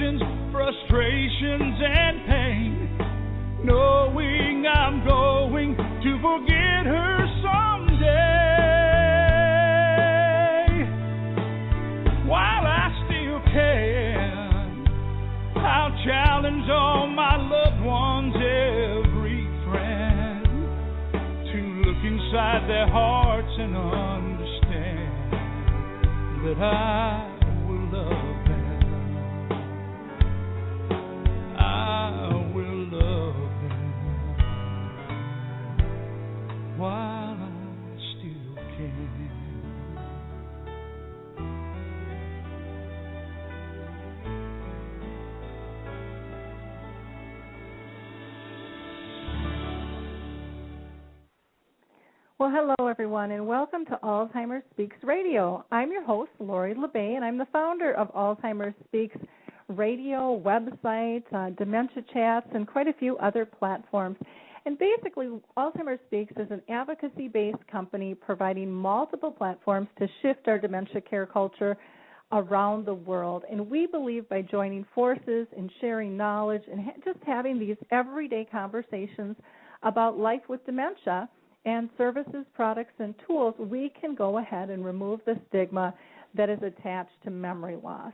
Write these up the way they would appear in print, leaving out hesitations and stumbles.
emotions, frustrations, and pain, knowing I'm going to forget her someday. While I still can, I'll challenge all my loved ones, every friend, to look inside their hearts and understand that I will love them. I will love them while I still can. Well, hello, everyone, and welcome to Alzheimer's Speaks Radio. I'm your host, Lori LeBay, and I'm the founder of Alzheimer's Speaks Radio website, Dementia Chats, and quite a few other platforms. And basically, Alzheimer's Speaks is an advocacy-based company providing multiple platforms to shift our dementia care culture around the world. And we believe by joining forces and sharing knowledge and just having these everyday conversations about life with dementia and services, products, and tools, we can go ahead and remove the stigma that is attached to memory loss.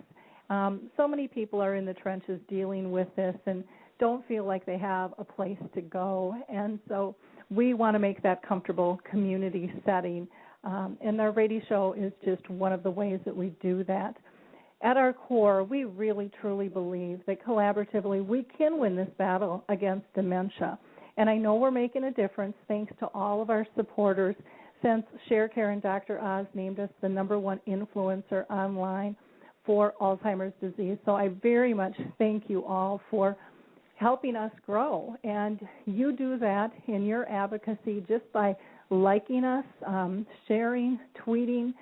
So many people are in the trenches dealing with this and don't feel like they have a place to go. And so we want to make that comfortable community setting. And our radio show is just one of the ways that we do that. At our core, we really, truly believe that collaboratively we can win this battle against dementia. And I know we're making a difference thanks to all of our supporters since ShareCare and Dr. Oz named us the #1 influencer online for Alzheimer's disease. So I very much thank you all for helping us grow. And you do that in your advocacy just by liking us, sharing, tweeting,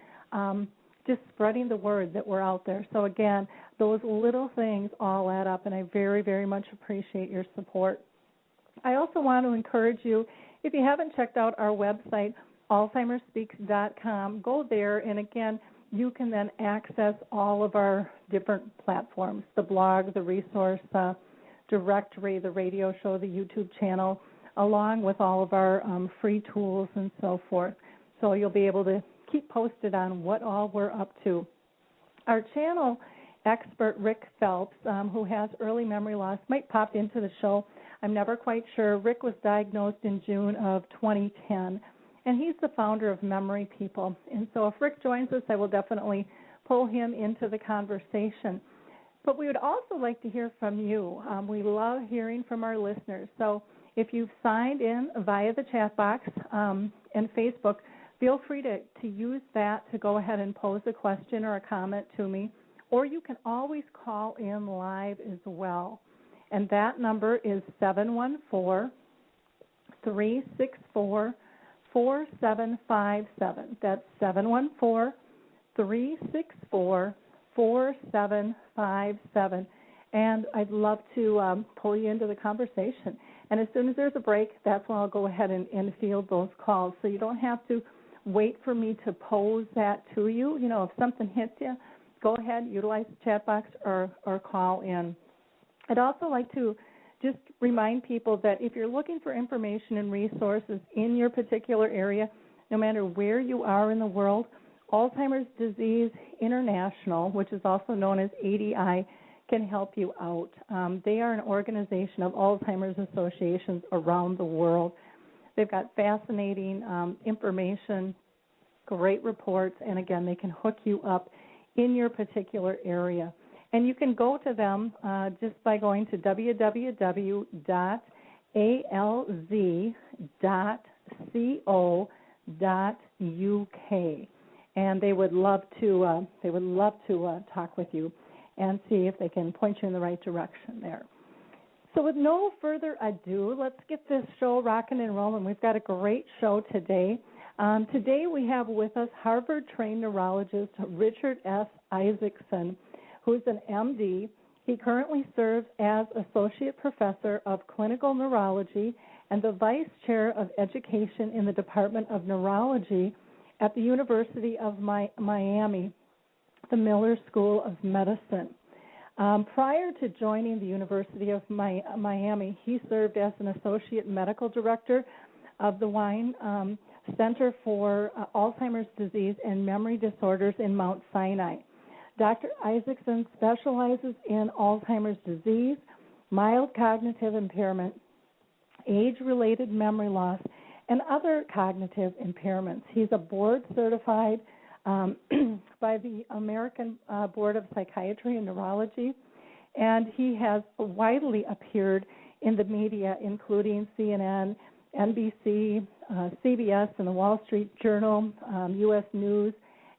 just spreading the word that we're out there. So again, those little things all add up, and I very, very much appreciate your support. I also want to encourage you, if you haven't checked out our website, alzheimersspeaks.com, go there, and again, you can then access all of our different platforms, the blog, the resource directory, the radio show, the YouTube channel, along with all of our free tools and so forth. So you'll be able to keep posted on what all we're up to. Our channel expert, Rick Phelps, who has early memory loss, might pop into the show. I'm never quite sure. Rick was diagnosed in June of 2010, and he's the founder of Memory People. And so if Rick joins us, I will definitely pull him into the conversation. But we would also like to hear from you. We love hearing from our listeners. So if you've signed in via the chat box and Facebook, feel free to use that to go ahead and pose a question or a comment to me. Or you can always call in live as well. And that number is 714-364-4757. That's 714-364-4757. And I'd love to pull you into the conversation. And as soon as there's a break, that's when I'll go ahead and field those calls. So you don't have to wait for me to pose that to you. You know, if something hits you, go ahead, utilize the chat box or call in. I'd also like to just remind people that if you're looking for information and resources in your particular area, no matter where you are in the world, Alzheimer's Disease International, which is also known as ADI, can help you out. They are an organization of Alzheimer's associations around the world. They've got fascinating information, great reports, and again, they can hook you up in your particular area. And you can go to them just by going to www.alz.co.uk, and they would love to talk with you and see if they can point you in the right direction there. So with no further ado, let's get this show rocking and rolling. We've got a great show today. Today we have with us Harvard-trained neurologist Richard S. Isaacson, who's an MD. He currently serves as Associate Professor of Clinical Neurology and the Vice Chair of Education in the Department of Neurology at the University of Miami, the Miller School of Medicine. Prior to joining the University of Miami, he served as an associate medical director of the Wine Center for Alzheimer's Disease and Memory Disorders in Mount Sinai. Dr. Isaacson specializes in Alzheimer's disease, mild cognitive impairment, age-related memory loss, and other cognitive impairments. He's a board-certified by the American Board of Psychiatry and Neurology, and he has widely appeared in the media, including CNN, NBC, CBS, and the Wall Street Journal, U.S. News,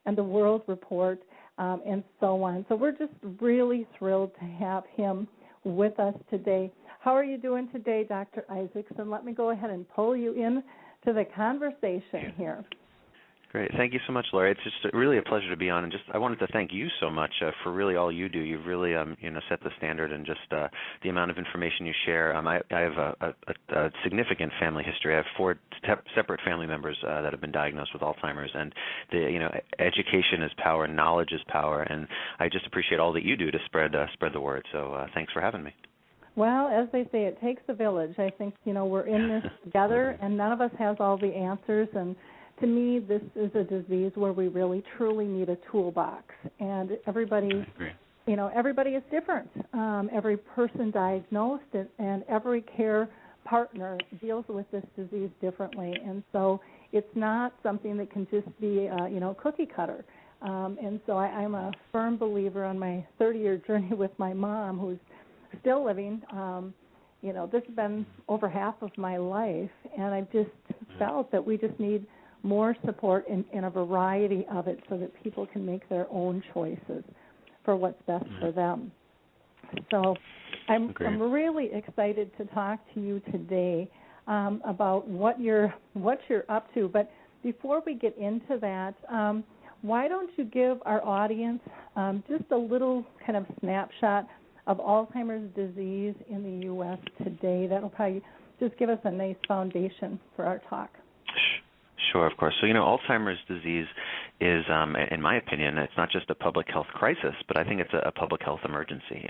and the World Report, and so on. So we're just really thrilled to have him with us today. How are you doing today, Dr. Isaacson? Let me go ahead and pull you in to the conversation here. Great. Thank you so much, Lori. It's just really a pleasure to be on. And just I wanted to thank you so much for really all you do. You've really set the standard and just the amount of information you share. I have a significant family history. I have 4 separate family members that have been diagnosed with Alzheimer's. And education is power, knowledge is power. And I just appreciate all that you do to spread the word. So thanks for having me. Well, as they say, it takes a village. I think we're in this together, and none of us has all the answers. And to me, this is a disease where we really, truly need a toolbox. And everybody is different. Every person diagnosed and every care partner deals with this disease differently. And so it's not something that can just be, cookie cutter. And so I'm a firm believer on my 30-year journey with my mom, who's still living. This has been over half of my life, and I've just felt that we just need more support in a variety of it so that people can make their own choices for what's best for them. So I'm really excited to talk to you today about what you're up to. But before we get into that, why don't you give our audience just a little kind of snapshot of Alzheimer's disease in the U.S. today? That'll probably just give us a nice foundation for our talk. Sure, of course. So, Alzheimer's disease is, in my opinion, it's not just a public health crisis, but I think it's a public health emergency.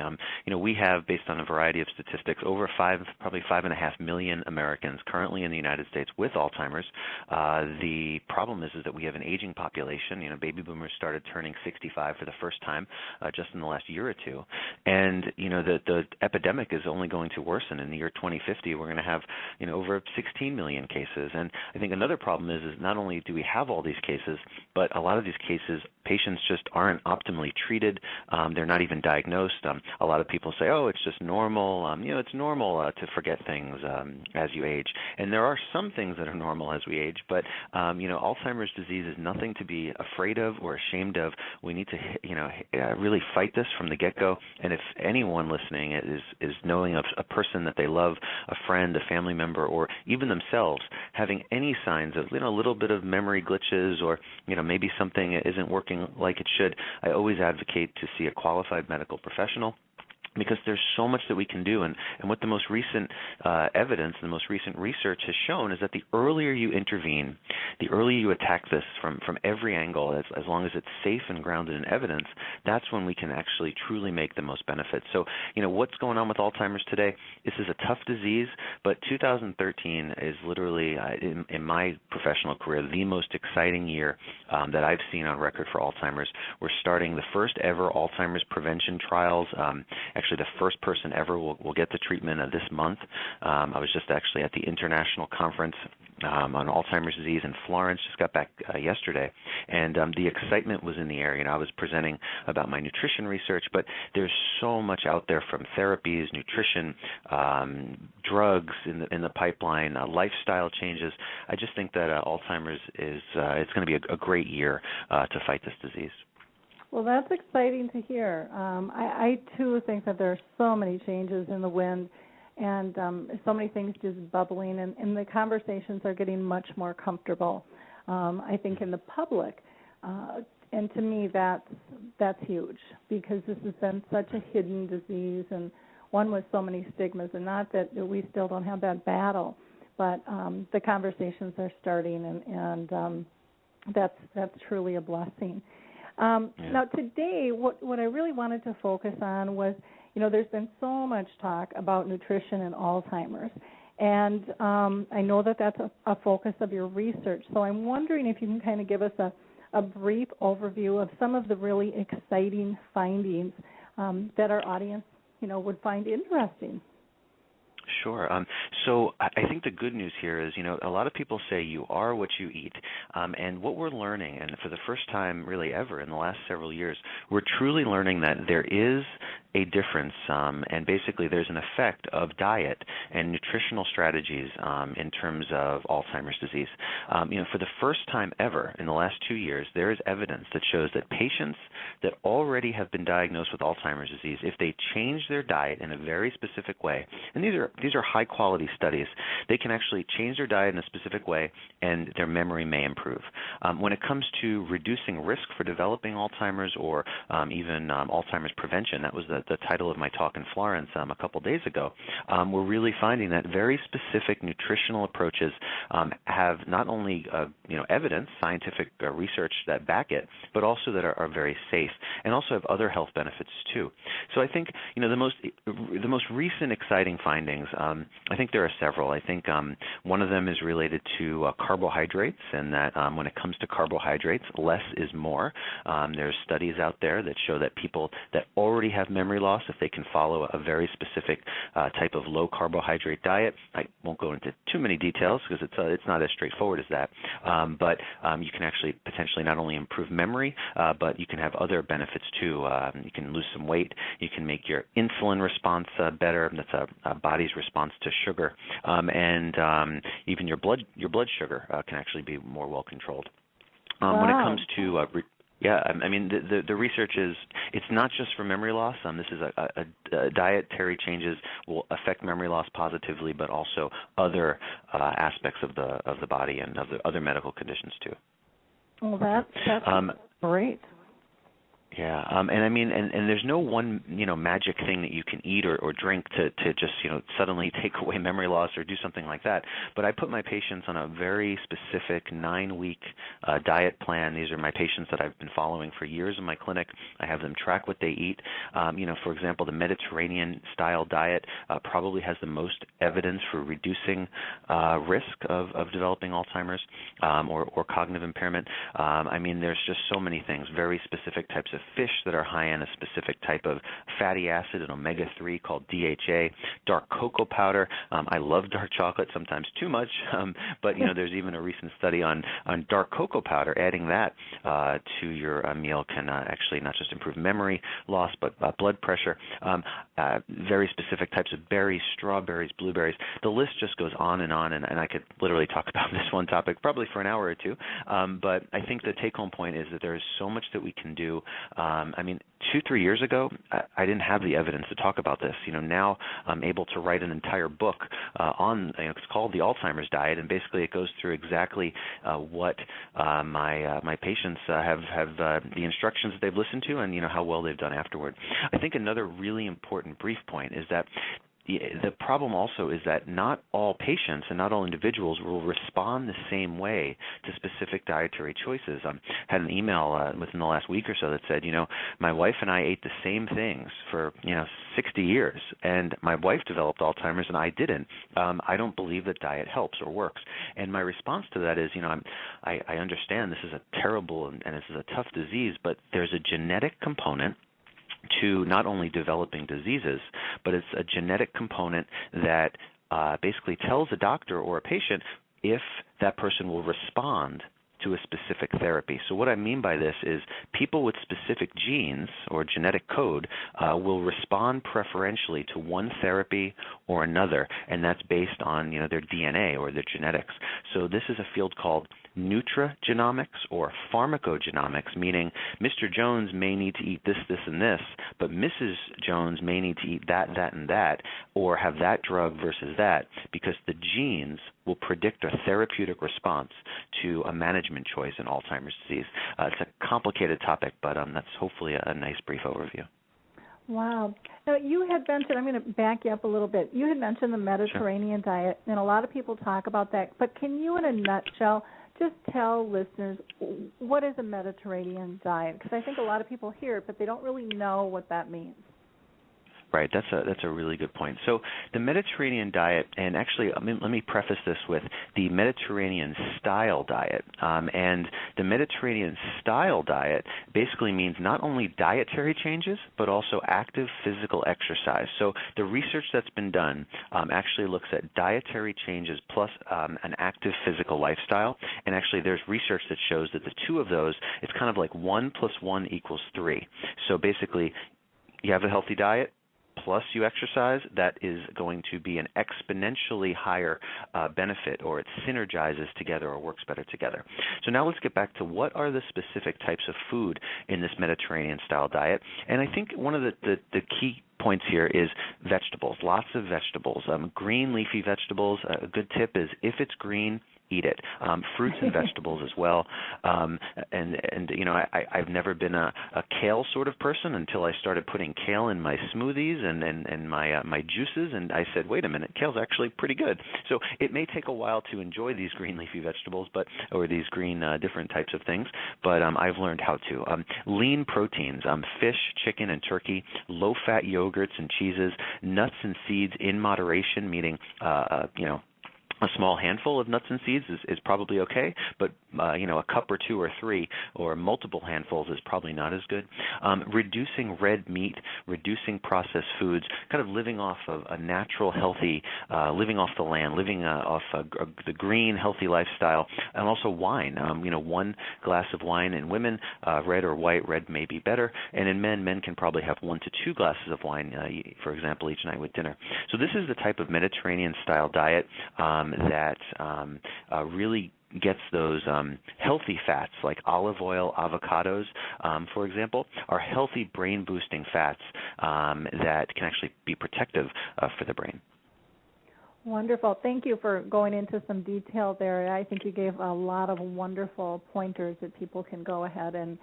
We have, based on a variety of statistics, over probably 5.5 million Americans currently in the United States with Alzheimer's. The problem is that we have an aging population. Baby boomers started turning 65 for the first time just in the last year or two. And, the epidemic is only going to worsen. In the year 2050, we're going to have, over 16 million cases. And I think another problem is not only do we have all these cases, but a lot of these cases, patients just aren't optimally treated. They're not even diagnosed. A lot of people say, oh, it's just normal. It's normal to forget things as you age. And there are some things that are normal as we age, but, Alzheimer's disease is nothing to be afraid of or ashamed of. We need to, really fight this from the get-go. And if anyone listening is knowing of a person that they love, a friend, a family member, or even themselves having any signs of, a little bit of memory glitches or, maybe something isn't working like it should, I always advocate to see a qualified medical professional, because there's so much that we can do. And what the most recent evidence and the most recent research has shown is that the earlier you intervene, the earlier you attack this from every angle, as long as it's safe and grounded in evidence, that's when we can actually truly make the most benefit. So, what's going on with Alzheimer's today? This is a tough disease, but 2013 is literally, in my professional career, the most exciting year that I've seen on record for Alzheimer's. We're starting the first ever Alzheimer's prevention trials. Actually, the first person ever will get the treatment this month. I was just actually at the international conference on Alzheimer's disease in Florence, just got back yesterday, and the excitement was in the air. I was presenting about my nutrition research, but there's so much out there from therapies, nutrition, drugs in the pipeline, lifestyle changes. I just think that Alzheimer's is it's going to be a great year to fight this disease. Well, that's exciting to hear. I too think that there are so many changes in the wind and so many things just bubbling, and the conversations are getting much more comfortable, I think, in the public. And to me, that's huge, because this has been such a hidden disease and one with so many stigmas, and not that we still don't have that battle, but the conversations are starting, and that's truly a blessing. Now, today, what I really wanted to focus on was, there's been so much talk about nutrition and Alzheimer's. And I know that that's a focus of your research. So I'm wondering if you can kind of give us a brief overview of some of the really exciting findings that our audience, would find interesting. Sure. So I think the good news here is, a lot of people say you are what you eat. And what we're learning, and for the first time really ever in the last several years, we're truly learning that there is a difference, and basically there's an effect of diet and nutritional strategies in terms of Alzheimer's disease. For the first time ever in the last 2 years, there is evidence that shows that patients that already have been diagnosed with Alzheimer's disease, if they change their diet in a very specific way, and these are high-quality studies, they can actually change their diet in a specific way and their memory may improve. When it comes to reducing risk for developing Alzheimer's or even Alzheimer's prevention, that was the title of my talk in Florence a couple days ago, we're really finding that very specific nutritional approaches have not only evidence, scientific research that back it, but also that are very safe and also have other health benefits too. So I think the most recent exciting findings, I think there are several. I think one of them is related to carbohydrates, and that when it comes to carbohydrates, less is more. There's studies out there that show that people that already have memory loss, if they can follow a very specific type of low carbohydrate diet, I won't go into too many details because it's not as straightforward as that, but you can actually potentially not only improve memory, but you can have other benefits too. You can lose some weight, you can make your insulin response better, that's a body's response to sugar, and even your blood sugar can actually be more well controlled. Wow. When it comes to the research it's not just for memory loss. This is a dietary changes will affect memory loss positively, but also other aspects of the body and of the other medical conditions too. Well, that's great. Yeah, and there's no one magic thing that you can eat or drink to just suddenly take away memory loss or do something like that. But I put my patients on a very specific 9-week diet plan. These are my patients that I've been following for years in my clinic. I have them track what they eat. For example, the Mediterranean style diet probably has the most evidence for reducing risk of developing Alzheimer's or cognitive impairment. There's just so many things, very specific types of fish that are high in a specific type of fatty acid, an omega-3 called DHA, dark cocoa powder. I love dark chocolate, sometimes too much, but there's even a recent study on dark cocoa powder. Adding that to your meal can actually not just improve memory loss, but blood pressure. Very specific types of berries, strawberries, blueberries. The list just goes on, and I could literally talk about this one topic probably for an hour or two, but I think the take-home point is that there is so much that we can do. 2-3 years ago, I didn't have the evidence to talk about this. Now I'm able to write an entire book on. It's called the Alzheimer's Diet, and basically it goes through exactly what my patients have the instructions that they've listened to, and how well they've done afterward. I think another really important brief point is that the problem also is that not all patients and not all individuals will respond the same way to specific dietary choices. I had an email within the last week or so that said, my wife and I ate the same things for 60 years, and my wife developed Alzheimer's and I didn't. I don't believe that diet helps or works. And my response to that is, I understand this is a terrible and this is a tough disease, but there's a genetic component to not only developing diseases, but it's a genetic component that basically tells a doctor or a patient if that person will respond to a specific therapy. So what I mean by this is people with specific genes or genetic code will respond preferentially to one therapy or another, and that's based on their DNA or their genetics. So this is a field called nutrigenomics or pharmacogenomics, meaning Mr. Jones may need to eat this, this, and this, but Mrs. Jones may need to eat that, that, and that, or have that drug versus that, because the genes will predict a therapeutic response to a management choice in Alzheimer's disease. It's a complicated topic, but that's hopefully a nice brief overview. Wow. Now, you had mentioned, I'm going to back you up a little bit. You had mentioned the Mediterranean diet, and a lot of people talk about that. But can you, in a nutshell, just tell listeners what is a Mediterranean diet? Because I think a lot of people hear it, but they don't really know what that means. Right, that's a really good point. So the Mediterranean diet, and actually let me preface this with the Mediterranean style diet. And the Mediterranean style diet basically means not only dietary changes, but also active physical exercise. So the research that's been done actually looks at dietary changes plus an active physical lifestyle. And actually there's research that shows that the two of those, it's kind of like 1 + 1 = 3. So basically you have a healthy diet, plus you exercise, that is going to be an exponentially higher benefit, or it synergizes together or works better together. So now let's get back to what are the specific types of food in this Mediterranean-style diet. And I think one of the key points here is vegetables, lots of vegetables. Green leafy vegetables, a good tip is if it's green, eat it. Fruits and vegetables as well. And you know, I've never been a kale sort of person until I started putting kale in my smoothies and my juices, and I said, wait a minute, kale's actually pretty good. So it may take a while to enjoy these green leafy vegetables, or these green different types of things, but I've learned how to. Lean proteins, fish, chicken, and turkey, low-fat yogurts and cheeses, nuts and seeds in moderation, meaning you know, a small handful of nuts and seeds is probably okay, but you know, a cup or two or three or multiple handfuls is probably not as good. Reducing red meat, reducing processed foods, kind of living off of a natural, healthy, living off the land, living off the green, healthy lifestyle, and also wine. You know, 1 glass of wine in women, red or white. Red may be better, and in men can probably have 1 to 2 glasses of wine, for example, each night with dinner. So this is the type of Mediterranean-style diet that really gets those healthy fats like olive oil, avocados, for example, are healthy brain-boosting fats that can actually be protective for the brain. Wonderful. Thank you for going into some detail there. I think you gave a lot of wonderful pointers that people can go ahead and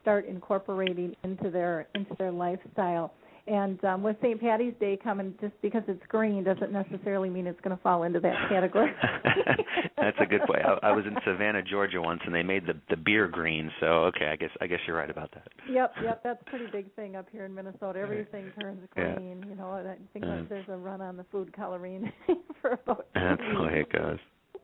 start incorporating into their lifestyle. And with St. Patty's Day coming, just because it's green doesn't necessarily mean it's going to fall into that category. That's a good point. I was in Savannah, Georgia once, and they made the beer green. So okay, I guess you're right about that. Yep, that's a pretty big thing up here in Minnesota. Everything turns green. Yeah. You know, I think there's a run on the food coloring for about 2 That's the way it goes.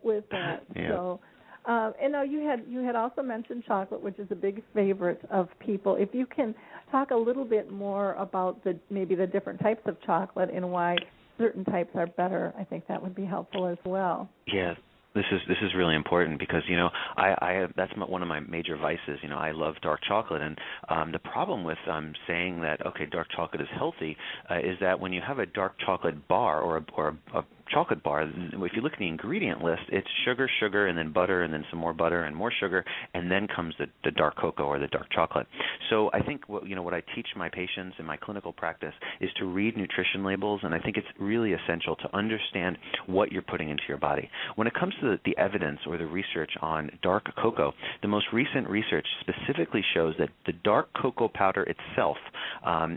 With that, yeah. So. And now you had also mentioned chocolate, which is a big favorite of people. If you can talk a little bit more about maybe the different types of chocolate and why certain types are better, I think that would be helpful as well. Yeah. This is really important because, you know, I that's one of my major vices. You know, I love dark chocolate, and the problem with saying that dark chocolate is healthy is that when you have a dark chocolate bar or a chocolate bar, if you look at the ingredient list, it's sugar, and then butter, and then some more butter and more sugar, and then comes the dark cocoa or the dark chocolate. So I think what I teach my patients in my clinical practice is to read nutrition labels, and I think it's really essential to understand what you're putting into your body. When it comes to the evidence or the research on dark cocoa, the most recent research specifically shows that the dark cocoa powder itself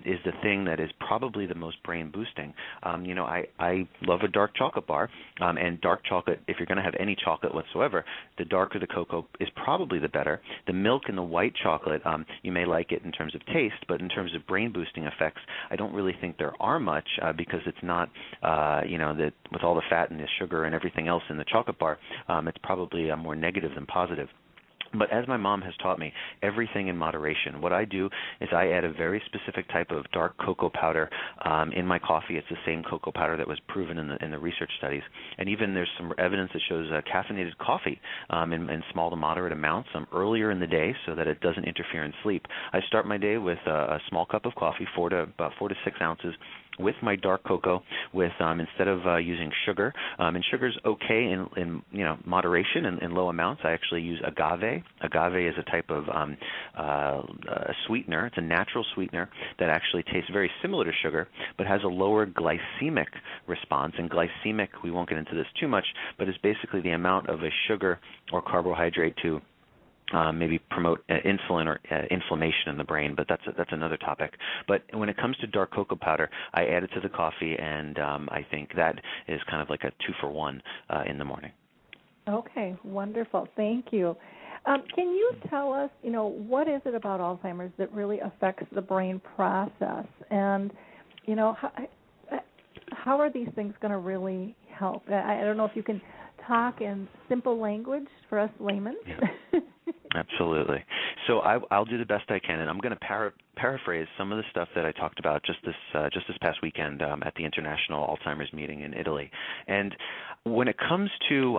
is the thing that is probably the most brain boosting. You know, I love a dark chocolate bar, and dark chocolate, if you're going to have any chocolate whatsoever, the darker the cocoa is probably the better. The milk in the white chocolate, you may like it in terms of taste, but in terms of brain boosting effects, I don't really think there are much because it's not, that with all the fat and the sugar and everything else in the chocolate bar, it's probably more negative than positive. But as my mom has taught me, everything in moderation. What I do is I add a very specific type of dark cocoa powder in my coffee. It's the same cocoa powder that was proven in the research studies. And even there's some evidence that shows caffeinated coffee in small to moderate amounts earlier in the day so that it doesn't interfere in sleep. I start my day with a small cup of coffee, about 4 to 6 ounces, with my dark cocoa, with instead of using sugar, and sugar's okay in moderation and in low amounts. I actually use agave. Agave is a type of sweetener. It's a natural sweetener that actually tastes very similar to sugar, but has a lower glycemic response. And glycemic, we won't get into this too much, but is basically the amount of a sugar or carbohydrate to maybe promote insulin or inflammation in the brain, but that's another topic. But when it comes to dark cocoa powder, I add it to the coffee, and I think that is kind of like a 2-for-1 in the morning. Okay, wonderful. Thank you. Can you tell us, what is it about Alzheimer's that really affects the brain process? And, how are these things going to really help? I don't know if you can talk in simple language for us laymen. Yeah. Absolutely. So I'll do the best I can, and I'm going to paraphrase some of the stuff that I talked about just this past weekend at the International Alzheimer's meeting in Italy. And when it comes to,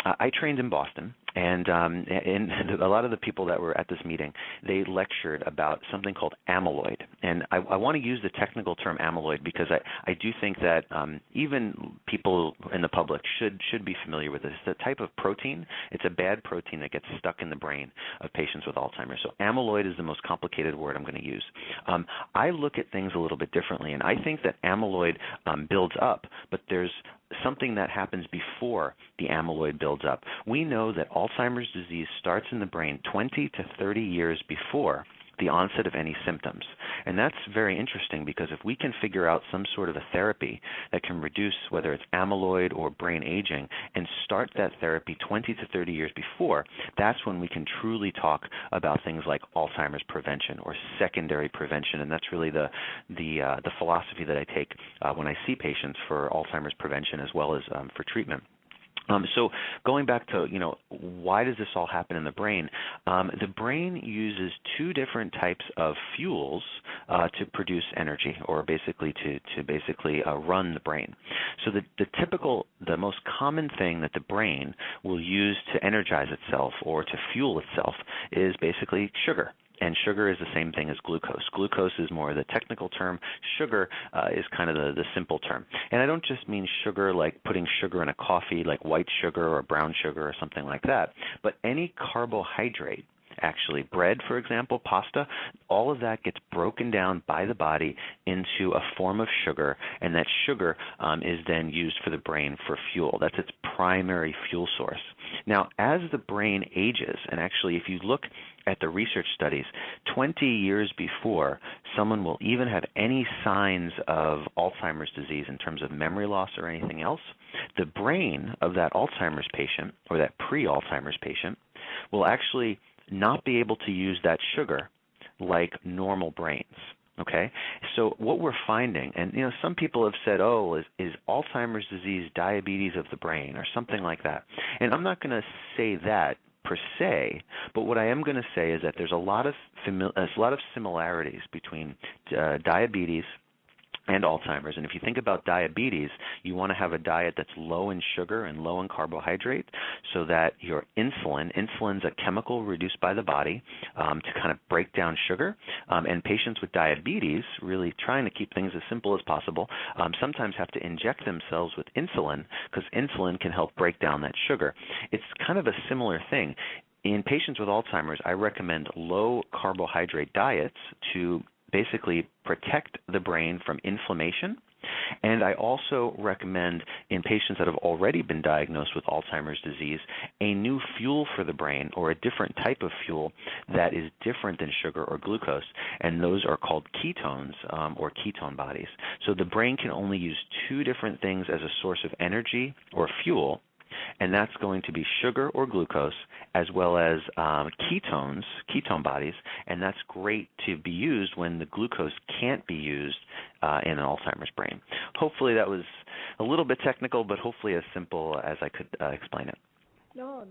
I trained in Boston, and a lot of the people that were at this meeting, they lectured about something called amyloid. And I want to use the technical term amyloid because I do think that even people in the public should be familiar with this. It's a type of protein. It's a bad protein that gets stuck in the brain of patients with Alzheimer's. So amyloid is the most complicated word I'm going to use. I look at things a little bit differently, and I think that amyloid builds up, but there's something that happens before the amyloid builds up. We know that Alzheimer's disease starts in the brain 20 to 30 years before the onset of any symptoms. And that's very interesting because if we can figure out some sort of a therapy that can reduce whether it's amyloid or brain aging and start that therapy 20 to 30 years before, that's when we can truly talk about things like Alzheimer's prevention or secondary prevention. And that's really the philosophy that I take when I see patients for Alzheimer's prevention as well as for treatment. So going back to, why does this all happen in the brain? The brain uses two different types of fuels to produce energy, or basically to run the brain. So the most common thing that the brain will use to energize itself or to fuel itself is basically sugar. And sugar is the same thing as glucose. Glucose is more the technical term. Sugar is kind of the simple term. And I don't just mean sugar like putting sugar in a coffee, like white sugar or brown sugar or something like that, but any carbohydrate. Actually, bread, for example, pasta, all of that gets broken down by the body into a form of sugar, and that sugar is then used for the brain for fuel. That's its primary fuel source. Now, as the brain ages, and actually if you look at the research studies, 20 years before someone will even have any signs of Alzheimer's disease in terms of memory loss or anything else, the brain of that Alzheimer's patient or that pre-Alzheimer's patient will actually not be able to use that sugar like normal brains. Okay, so what we're finding, and some people have said, is Alzheimer's disease diabetes of the brain or something like that? And I'm not going to say that per se, but what I am going to say is that there's a lot of similarities between diabetes and Alzheimer's. And if you think about diabetes, you want to have a diet that's low in sugar and low in carbohydrate so that your insulin's a chemical reduced by the body to kind of break down sugar. And patients with diabetes, really trying to keep things as simple as possible, sometimes have to inject themselves with insulin because insulin can help break down that sugar. It's kind of a similar thing. In patients with Alzheimer's, I recommend low carbohydrate diets to basically protect the brain from inflammation. And I also recommend in patients that have already been diagnosed with Alzheimer's disease a new fuel for the brain or a different type of fuel that is different than sugar or glucose, and those are called ketones or ketone bodies. So the brain can only use two different things as a source of energy or fuel, and that's going to be sugar or glucose as well as ketone bodies, and that's great to be used when the glucose can't be used in an Alzheimer's brain. Hopefully that was a little bit technical, but hopefully as simple as I could explain it. No,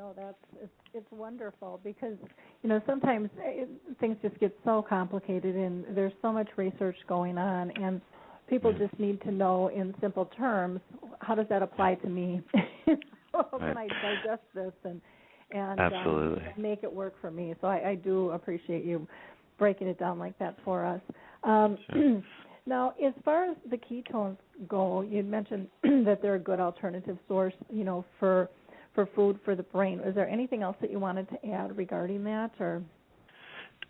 it's wonderful because, sometimes things just get so complicated and there's so much research going on, and people just need to know in simple terms, how does that apply to me? How can I digest this and make it work for me? So I do appreciate you breaking it down like that for us. Sure. Now, as far as the ketones go, you mentioned that they're a good alternative source, for food for the brain. Is there anything else that you wanted to add regarding that, or?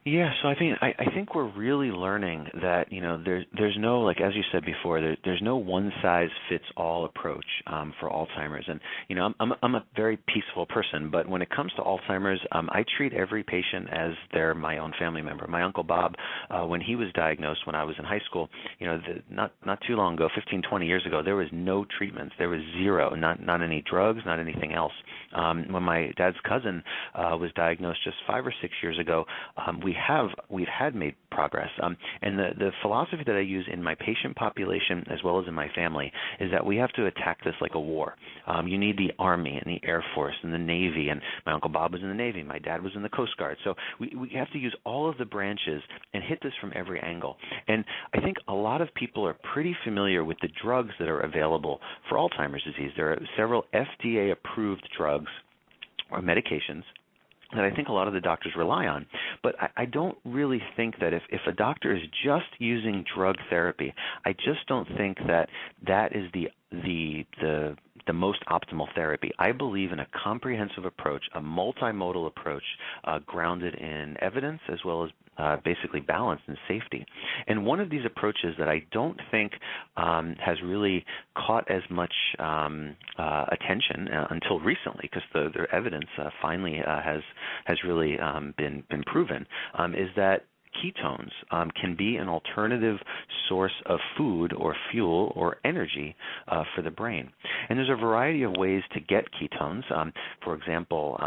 Yeah, so I think we're really learning that there's no, like as you said before, there's no one size fits all approach for Alzheimer's, and I'm a very peaceful person, but when it comes to Alzheimer's, I treat every patient as they're my own family member. My Uncle Bob, when he was diagnosed when I was in high school, not too long ago, 15, 20 years ago, there was no treatments, there was zero, not any drugs, not anything else. When my dad's cousin was diagnosed just 5 or 6 years ago, we've had made progress. And the philosophy that I use in my patient population as well as in my family is that we have to attack this like a war. You need the Army and the Air Force and the Navy, and my Uncle Bob was in the Navy, my dad was in the Coast Guard. So we have to use all of the branches and hit this from every angle. And I think a lot of people are pretty familiar with the drugs that are available for Alzheimer's disease. There are several FDA-approved drugs or medications that I think a lot of the doctors rely on. But I don't really think that if a doctor is just using drug therapy, I just don't think that is the most optimal therapy. I believe in a comprehensive approach, a multimodal approach grounded in evidence as well as basically balance and safety. And one of these approaches that I don't think has really caught as much attention until recently, because the evidence finally has really been proven, is that ketones can be an alternative source of food or fuel or energy for the brain. And there's a variety of ways to get ketones. For example,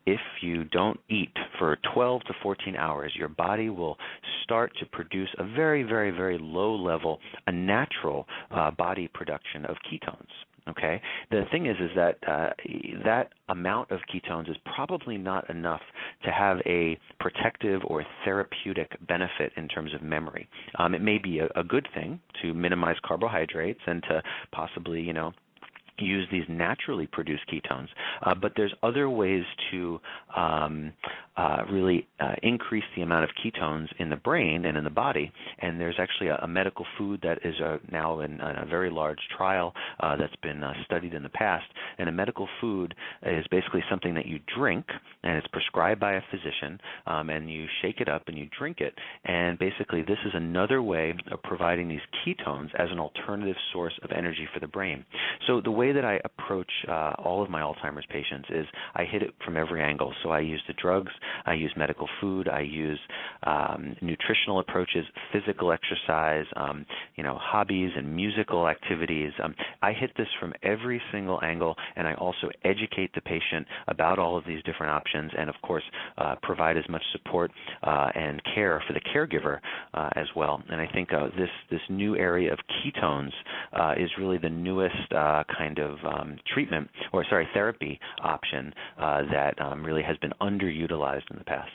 if you don't eat for 12 to 14 hours, your body will start to produce a very, very, very low level, a natural body production of ketones. Okay. The thing is that that amount of ketones is probably not enough to have a protective or therapeutic benefit in terms of memory. It may be a good thing to minimize carbohydrates and to possibly, use these naturally produced ketones, but there's other ways to really increase the amount of ketones in the brain and in the body, and there's actually a medical food that is now in a very large trial that's been studied in the past, and a medical food is basically something that you drink, and it's prescribed by a physician, and you shake it up and you drink it, and basically this is another way of providing these ketones as an alternative source of energy for the brain. So the way that I approach all of my Alzheimer's patients is I hit it from every angle. So I use the drugs, I use medical food, I use nutritional approaches, physical exercise, hobbies and musical activities. I hit this from every single angle, and I also educate the patient about all of these different options, and of course provide as much support and care for the caregiver as well. And I think this new area of ketones is really the newest kind of therapy option that really has been underutilized in the past.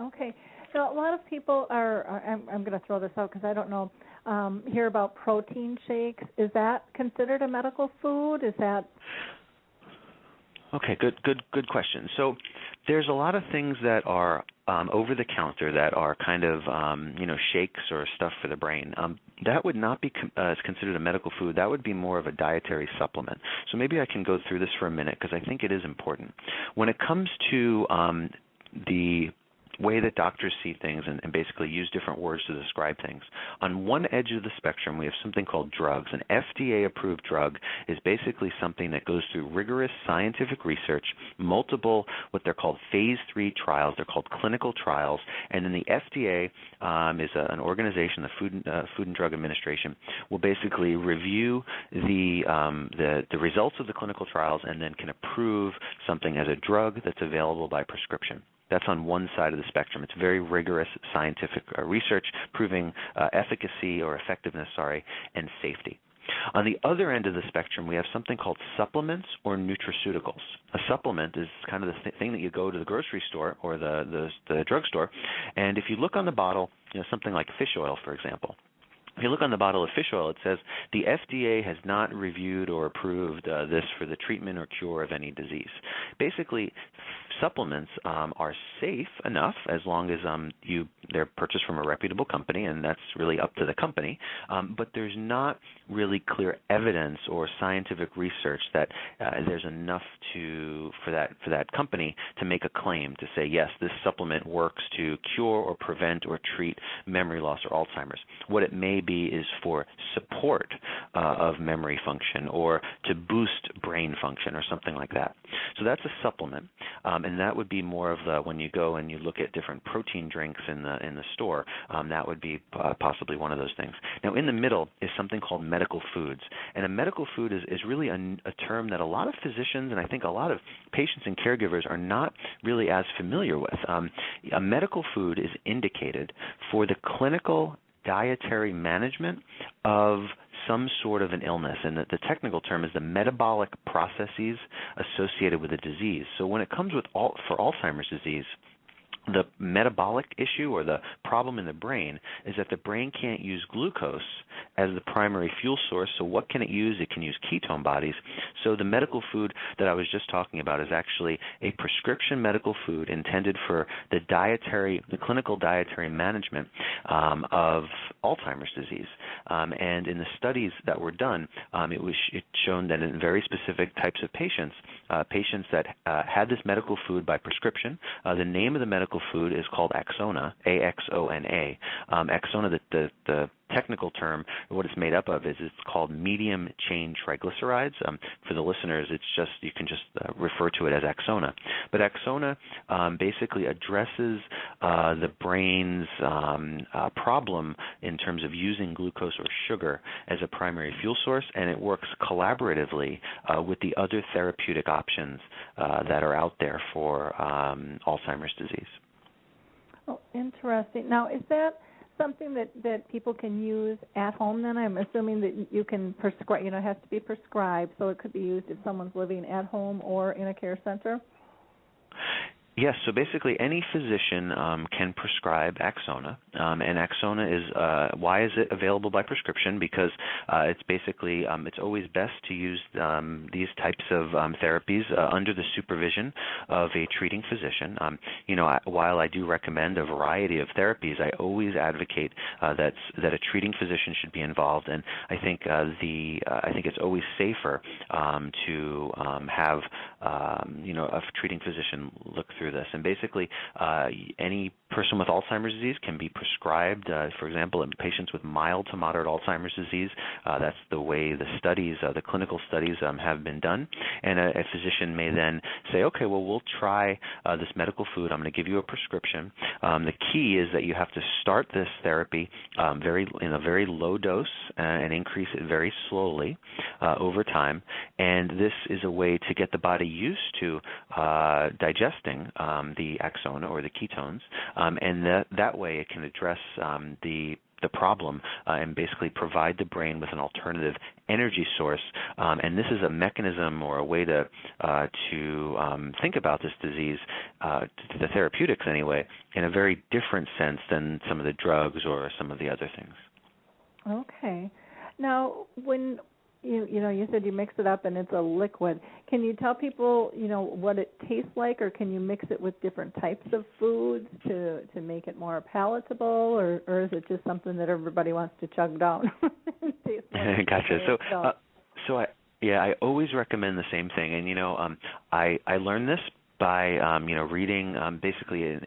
Okay. So a lot of people I'm going to throw this out because I don't know, hear about protein shakes. Is that considered a medical food? Is that... Okay, good question. So there's a lot of things that are over the counter that are kind of shakes or stuff for the brain. That would not be considered a medical food. That would be more of a dietary supplement. So maybe I can go through this for a minute because I think it is important. When it comes to the way that doctors see things and basically use different words to describe things. On one edge of the spectrum, we have something called drugs. An FDA-approved drug is basically something that goes through rigorous scientific research, multiple what they're called phase 3 trials. They're called clinical trials. And then the FDA is an organization, the Food and Drug Administration, will basically review the results of the clinical trials and then can approve something as a drug that's available by prescription. That's on one side of the spectrum. It's very rigorous scientific research proving efficacy or effectiveness, and safety. On the other end of the spectrum, we have something called supplements or nutraceuticals. A supplement is kind of the thing that you go to the grocery store or the drugstore, and if you look on the bottle, something like fish oil, for example, If you look on the bottle of fish oil, it says the FDA has not reviewed or approved this for the treatment or cure of any disease. Basically, supplements are safe enough as long as they're purchased from a reputable company, and that's really up to the company. But there's not really clear evidence or scientific research that there's enough for that company to make a claim to say, yes, this supplement works to cure or prevent or treat memory loss or Alzheimer's. What it may be is for support of memory function or to boost brain function or something like that. So that's a supplement, and that would be more of the, when you go and you look at different protein drinks in the store, that would be possibly one of those things. Now, in the middle is something called medical foods, and a medical food is really a term that a lot of physicians and I think a lot of patients and caregivers are not really as familiar with. A medical food is indicated for the clinical dietary management of some sort of an illness, and the technical term is the metabolic processes associated with a disease. So when it comes for Alzheimer's disease, the metabolic issue or the problem in the brain is that the brain can't use glucose as the primary fuel source. So what can it use? It can use ketone bodies. So the medical food that I was just talking about is actually a prescription medical food intended for the clinical dietary management of Alzheimer's disease. And in the studies that were done, it shown that in very specific types of patients that had this medical food by prescription, the name of the medical food is called Axona, A-X-O-N-A. Axona, the technical term, what it's made up of is it's called medium chain triglycerides. For the listeners, you can just refer to it as Axona. But Axona basically addresses the brain's problem in terms of using glucose or sugar as a primary fuel source, and it works collaboratively with the other therapeutic options that are out there for Alzheimer's disease. Oh, interesting. Now, is that something that people can use at home then? I'm assuming that you can prescribe, it has to be prescribed, so it could be used if someone's living at home or in a care center? Yes, so basically any physician can prescribe Axona, and Axona is, why is it available by prescription? Because it's basically, it's always best to use these types of therapies under the supervision of a treating physician. While I do recommend a variety of therapies, I always advocate that a treating physician should be involved, and I think it's always safer to have a treating physician look through this. And basically, any person with Alzheimer's disease can be prescribed, for example, in patients with mild to moderate Alzheimer's disease. That's the way the clinical studies have been done. And a physician may then say, okay, well, we'll try this medical food. I'm going to give you a prescription. The key is that you have to start this therapy in a very low dose and increase it very slowly over time. And this is a way to get the body used to digesting the Axona or the ketones, and that way it can address the problem and basically provide the brain with an alternative energy source. And this is a mechanism or a way to think about this disease, the therapeutics anyway, in a very different sense than some of the drugs or some of the other things. Okay. Now, when you said you mix it up and it's a liquid. Can you tell people, what it tastes like, or can you mix it with different types of foods to make it more palatable, or is it just something that everybody wants to chug down? Gotcha. I always recommend the same thing, and I learned this by reading basically,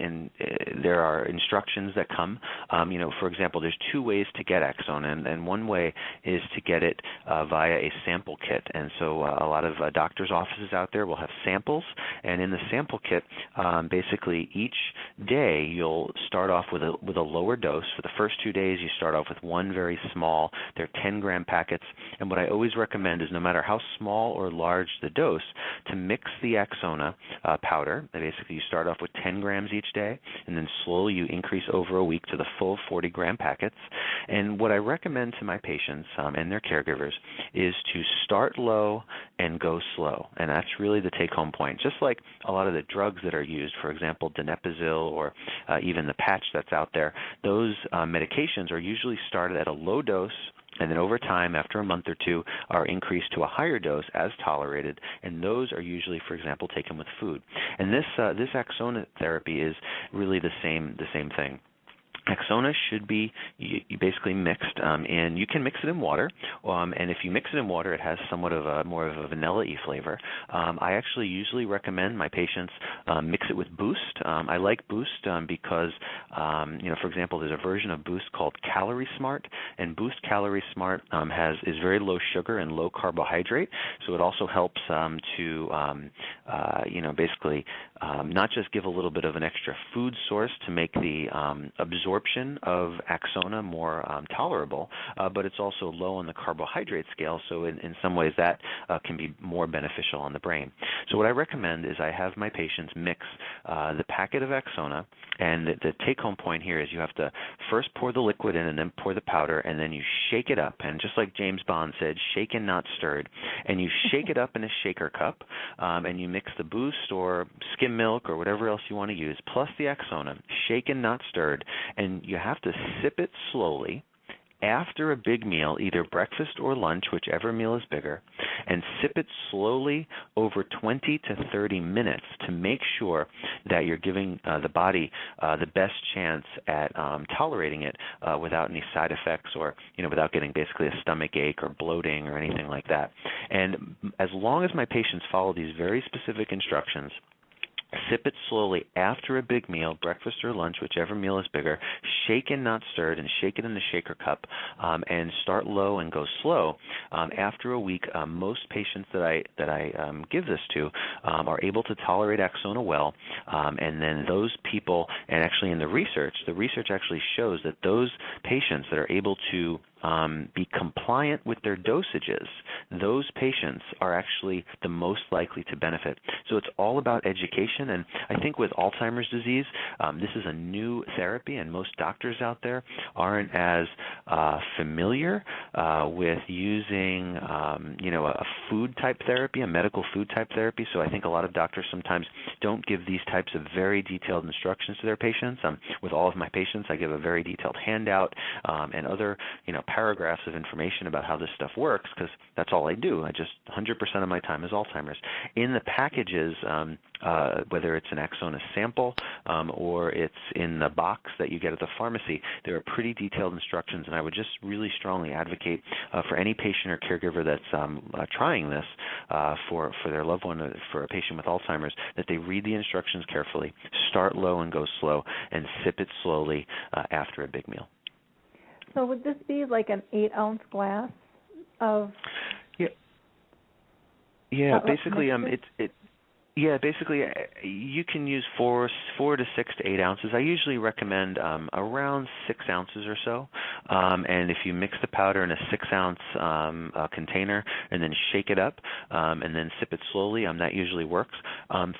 there are instructions that come. For example, there's two ways to get Axona, and one way is to get it via a sample kit. And so a lot of doctors' offices out there will have samples, and in the sample kit, basically each day you'll start off with a lower dose. For the first 2 days, you start off with one very small. They're 10-gram packets, and what I always recommend is no matter how small or large the dose, to mix the Axona powder. Basically, you start off with 10 grams each day, and then slowly you increase over a week to the full 40-gram packets. And what I recommend to my patients and their caregivers is to start low and go slow, and that's really the take-home point. Just like a lot of the drugs that are used, for example, donepezil or even the patch that's out there, those medications are usually started at a low dose, and then over time, after a month or two, are increased to a higher dose as tolerated, and those are usually, for example, taken with food. And this Axona therapy is really the same thing. Axona should be basically mixed, and you can mix it in water. And if you mix it in water, it has somewhat of more of a vanilla-y flavor. I actually usually recommend my patients mix it with Boost. I like Boost because, for example, there's a version of Boost called Calorie Smart, and Boost Calorie Smart is very low sugar and low carbohydrate. So it also helps to basically not just give a little bit of an extra food source to make the absorption of Axona more tolerable, but it's also low on the carbohydrate scale, so in some ways that can be more beneficial on the brain. So what I recommend is I have my patients mix the packet of Axona, and the take-home point here is you have to first pour the liquid in and then pour the powder, and then you shake it up. And just like James Bond said, shaken, not stirred. And you shake it up in a shaker cup, and you mix the Boost or skim milk or whatever else you want to use, plus the Axona, shaken, not stirred, and you have to sip it slowly after a big meal, either breakfast or lunch, whichever meal is bigger, and sip it slowly over 20 to 30 minutes to make sure that you're giving the body the best chance at tolerating it without any side effects or without getting basically a stomach ache or bloating or anything like that. And as long as my patients follow these very specific instructions, sip it slowly after a big meal, breakfast or lunch, whichever meal is bigger, shaken, not stirred, and shake it in the shaker cup, and start low and go slow. After a week, most patients that I give this to are able to tolerate Axona well, and then those people, and actually in the research actually shows that those patients that are able to be compliant with their dosages, those patients are actually the most likely to benefit. So it's all about education, and I think with Alzheimer's disease, this is a new therapy, and most doctors out there aren't as familiar with using, a food-type therapy, a medical food-type therapy, so I think a lot of doctors sometimes don't give these types of very detailed instructions to their patients. With all of my patients, I give a very detailed handout and other, paragraphs of information about how this stuff works, because that's all I do. 100% of my time is Alzheimer's. In the packages, whether it's an Axona sample or it's in the box that you get at the pharmacy, there are pretty detailed instructions, and I would just really strongly advocate for any patient or caregiver that's trying this for their loved one, for a patient with Alzheimer's, that they read the instructions carefully, start low and go slow, and sip it slowly after a big meal. So would this be like an 8-ounce glass of? Yeah. Basically, basically, you can use 4 to 6 to 8 ounces. I usually recommend around 6 ounces or so. And if you mix the powder in a 6-ounce container and then shake it up and then sip it slowly, that usually works.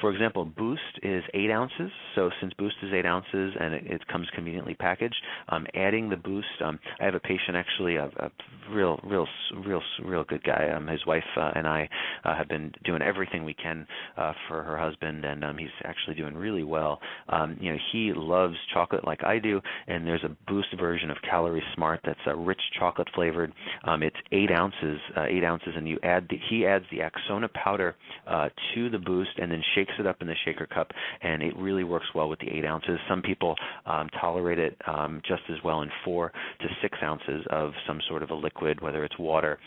For example, Boost is 8 ounces. So since Boost is 8 ounces and it comes conveniently packaged, adding the Boost, I have a patient actually, a real good guy. His wife and I have been doing everything we can for her husband, and he's actually doing really well. He loves chocolate like I do, and there's a Boost version of Calorie Smart that's a rich chocolate flavored. It's 8 ounces, and he adds the Axona powder to the Boost, and then shakes it up in the shaker cup, and it really works well with the 8 ounces. Some people tolerate it just as well in 4 to 6 ounces of some sort of a liquid, whether it's water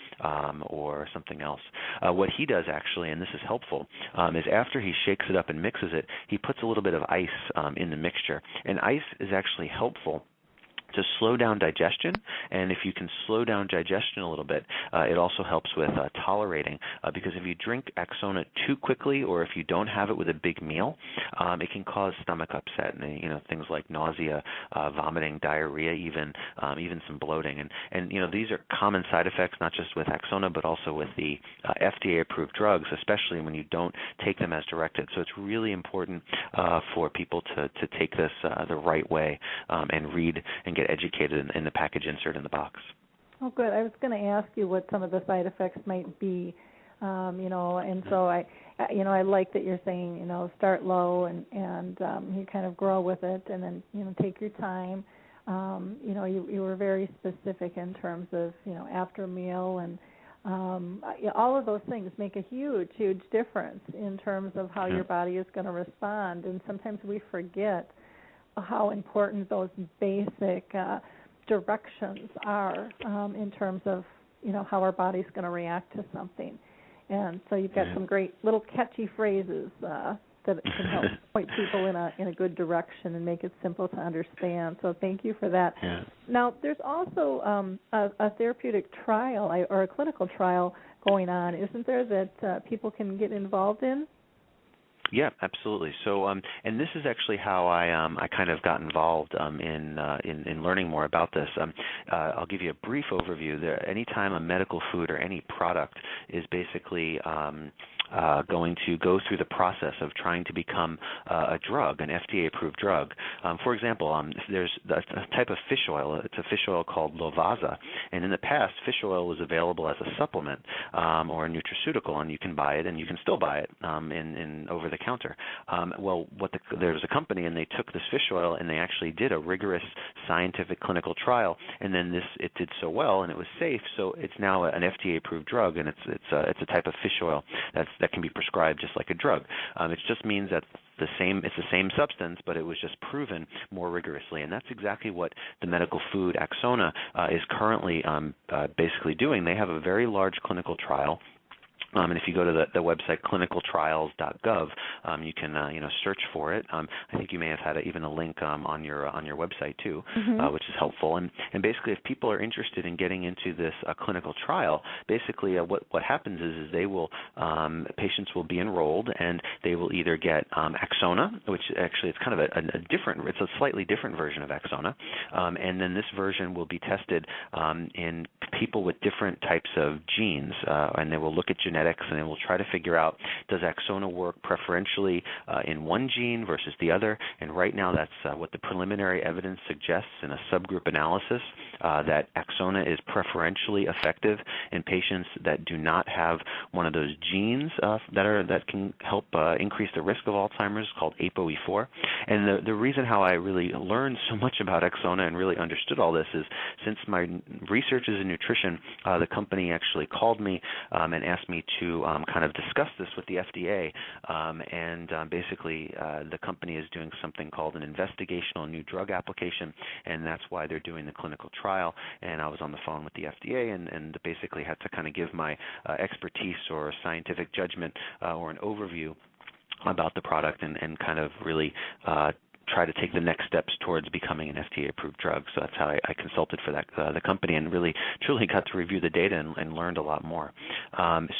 or something else. What he does actually, and this is helpful, is after he shakes it up and mixes it, he puts a little bit of ice in the mixture. And ice is actually helpful to slow down digestion, and if you can slow down digestion a little bit, it also helps with tolerating, because if you drink Axona too quickly or if you don't have it with a big meal, it can cause stomach upset, and things like nausea, vomiting, diarrhea, even some bloating, and these are common side effects, not just with Axona but also with the FDA-approved drugs, especially when you don't take them as directed. So it's really important for people to take this the right way and read and get educated in the package insert in the box. Oh, good. I was going to ask you what some of the side effects might be, and so I like that you're saying, start low and you kind of grow with it, and then, take your time. You were very specific in terms of, after meal, and all of those things make a huge, huge difference in terms of how your body is going to respond, and sometimes we forget how important those basic directions are in terms of how our body's going to react to something. And so you've got some great little catchy phrases that can help point people in a good direction and make it simple to understand. So thank you for that. Yeah. Now, there's also a therapeutic trial or a clinical trial going on, isn't there, that people can get involved in? Yeah, absolutely. So, and this is actually how I kind of got involved in learning more about this. I'll give you a brief overview. Anytime a medical food or any product is basically going to go through the process of trying to become a drug, an FDA-approved drug. For example, there's a type of fish oil. It's a fish oil called Lovaza, and in the past, fish oil was available as a supplement or a nutraceutical, and you can buy it, and you can still buy it in over the counter. There was a company, and they took this fish oil, and they actually did a rigorous scientific clinical trial, and then it did so well, and it was safe, so it's now an FDA-approved drug, and it's a type of fish oil that can be prescribed just like a drug. It just means that it's the same substance, but it was just proven more rigorously, and that's exactly what the medical food Axona is currently basically doing. They have a very large clinical trial. And if you go to the website clinicaltrials.gov, you can search for it. I think you may have had even a link on your website too, which is helpful. And basically, if people are interested in getting into this clinical trial, basically what happens is they will patients will be enrolled, and they will either get Axona, which actually it's kind of it's a slightly different version of Axona, and then this version will be tested in people with different types of genes, and they will look at genetics, and they will try to figure out, does Axona work preferentially in one gene versus the other? And right now that's what the preliminary evidence suggests in a subgroup analysis, that Axona is preferentially effective in patients that do not have one of those genes that can help increase the risk of Alzheimer's, called ApoE4. And the reason how I really learned so much about Axona and really understood all this is, since my research is in nutrition, the company actually called me and asked me to kind of discuss this with the FDA, and basically the company is doing something called an investigational new drug application, and that's why they're doing the clinical trial. And I was on the phone with the FDA and basically had to kind of give my expertise or scientific judgment or an overview about the product and kind of really try to take the next steps towards becoming an FDA-approved drug. So that's how I consulted for the company, and really truly got to review the data and learned a lot more.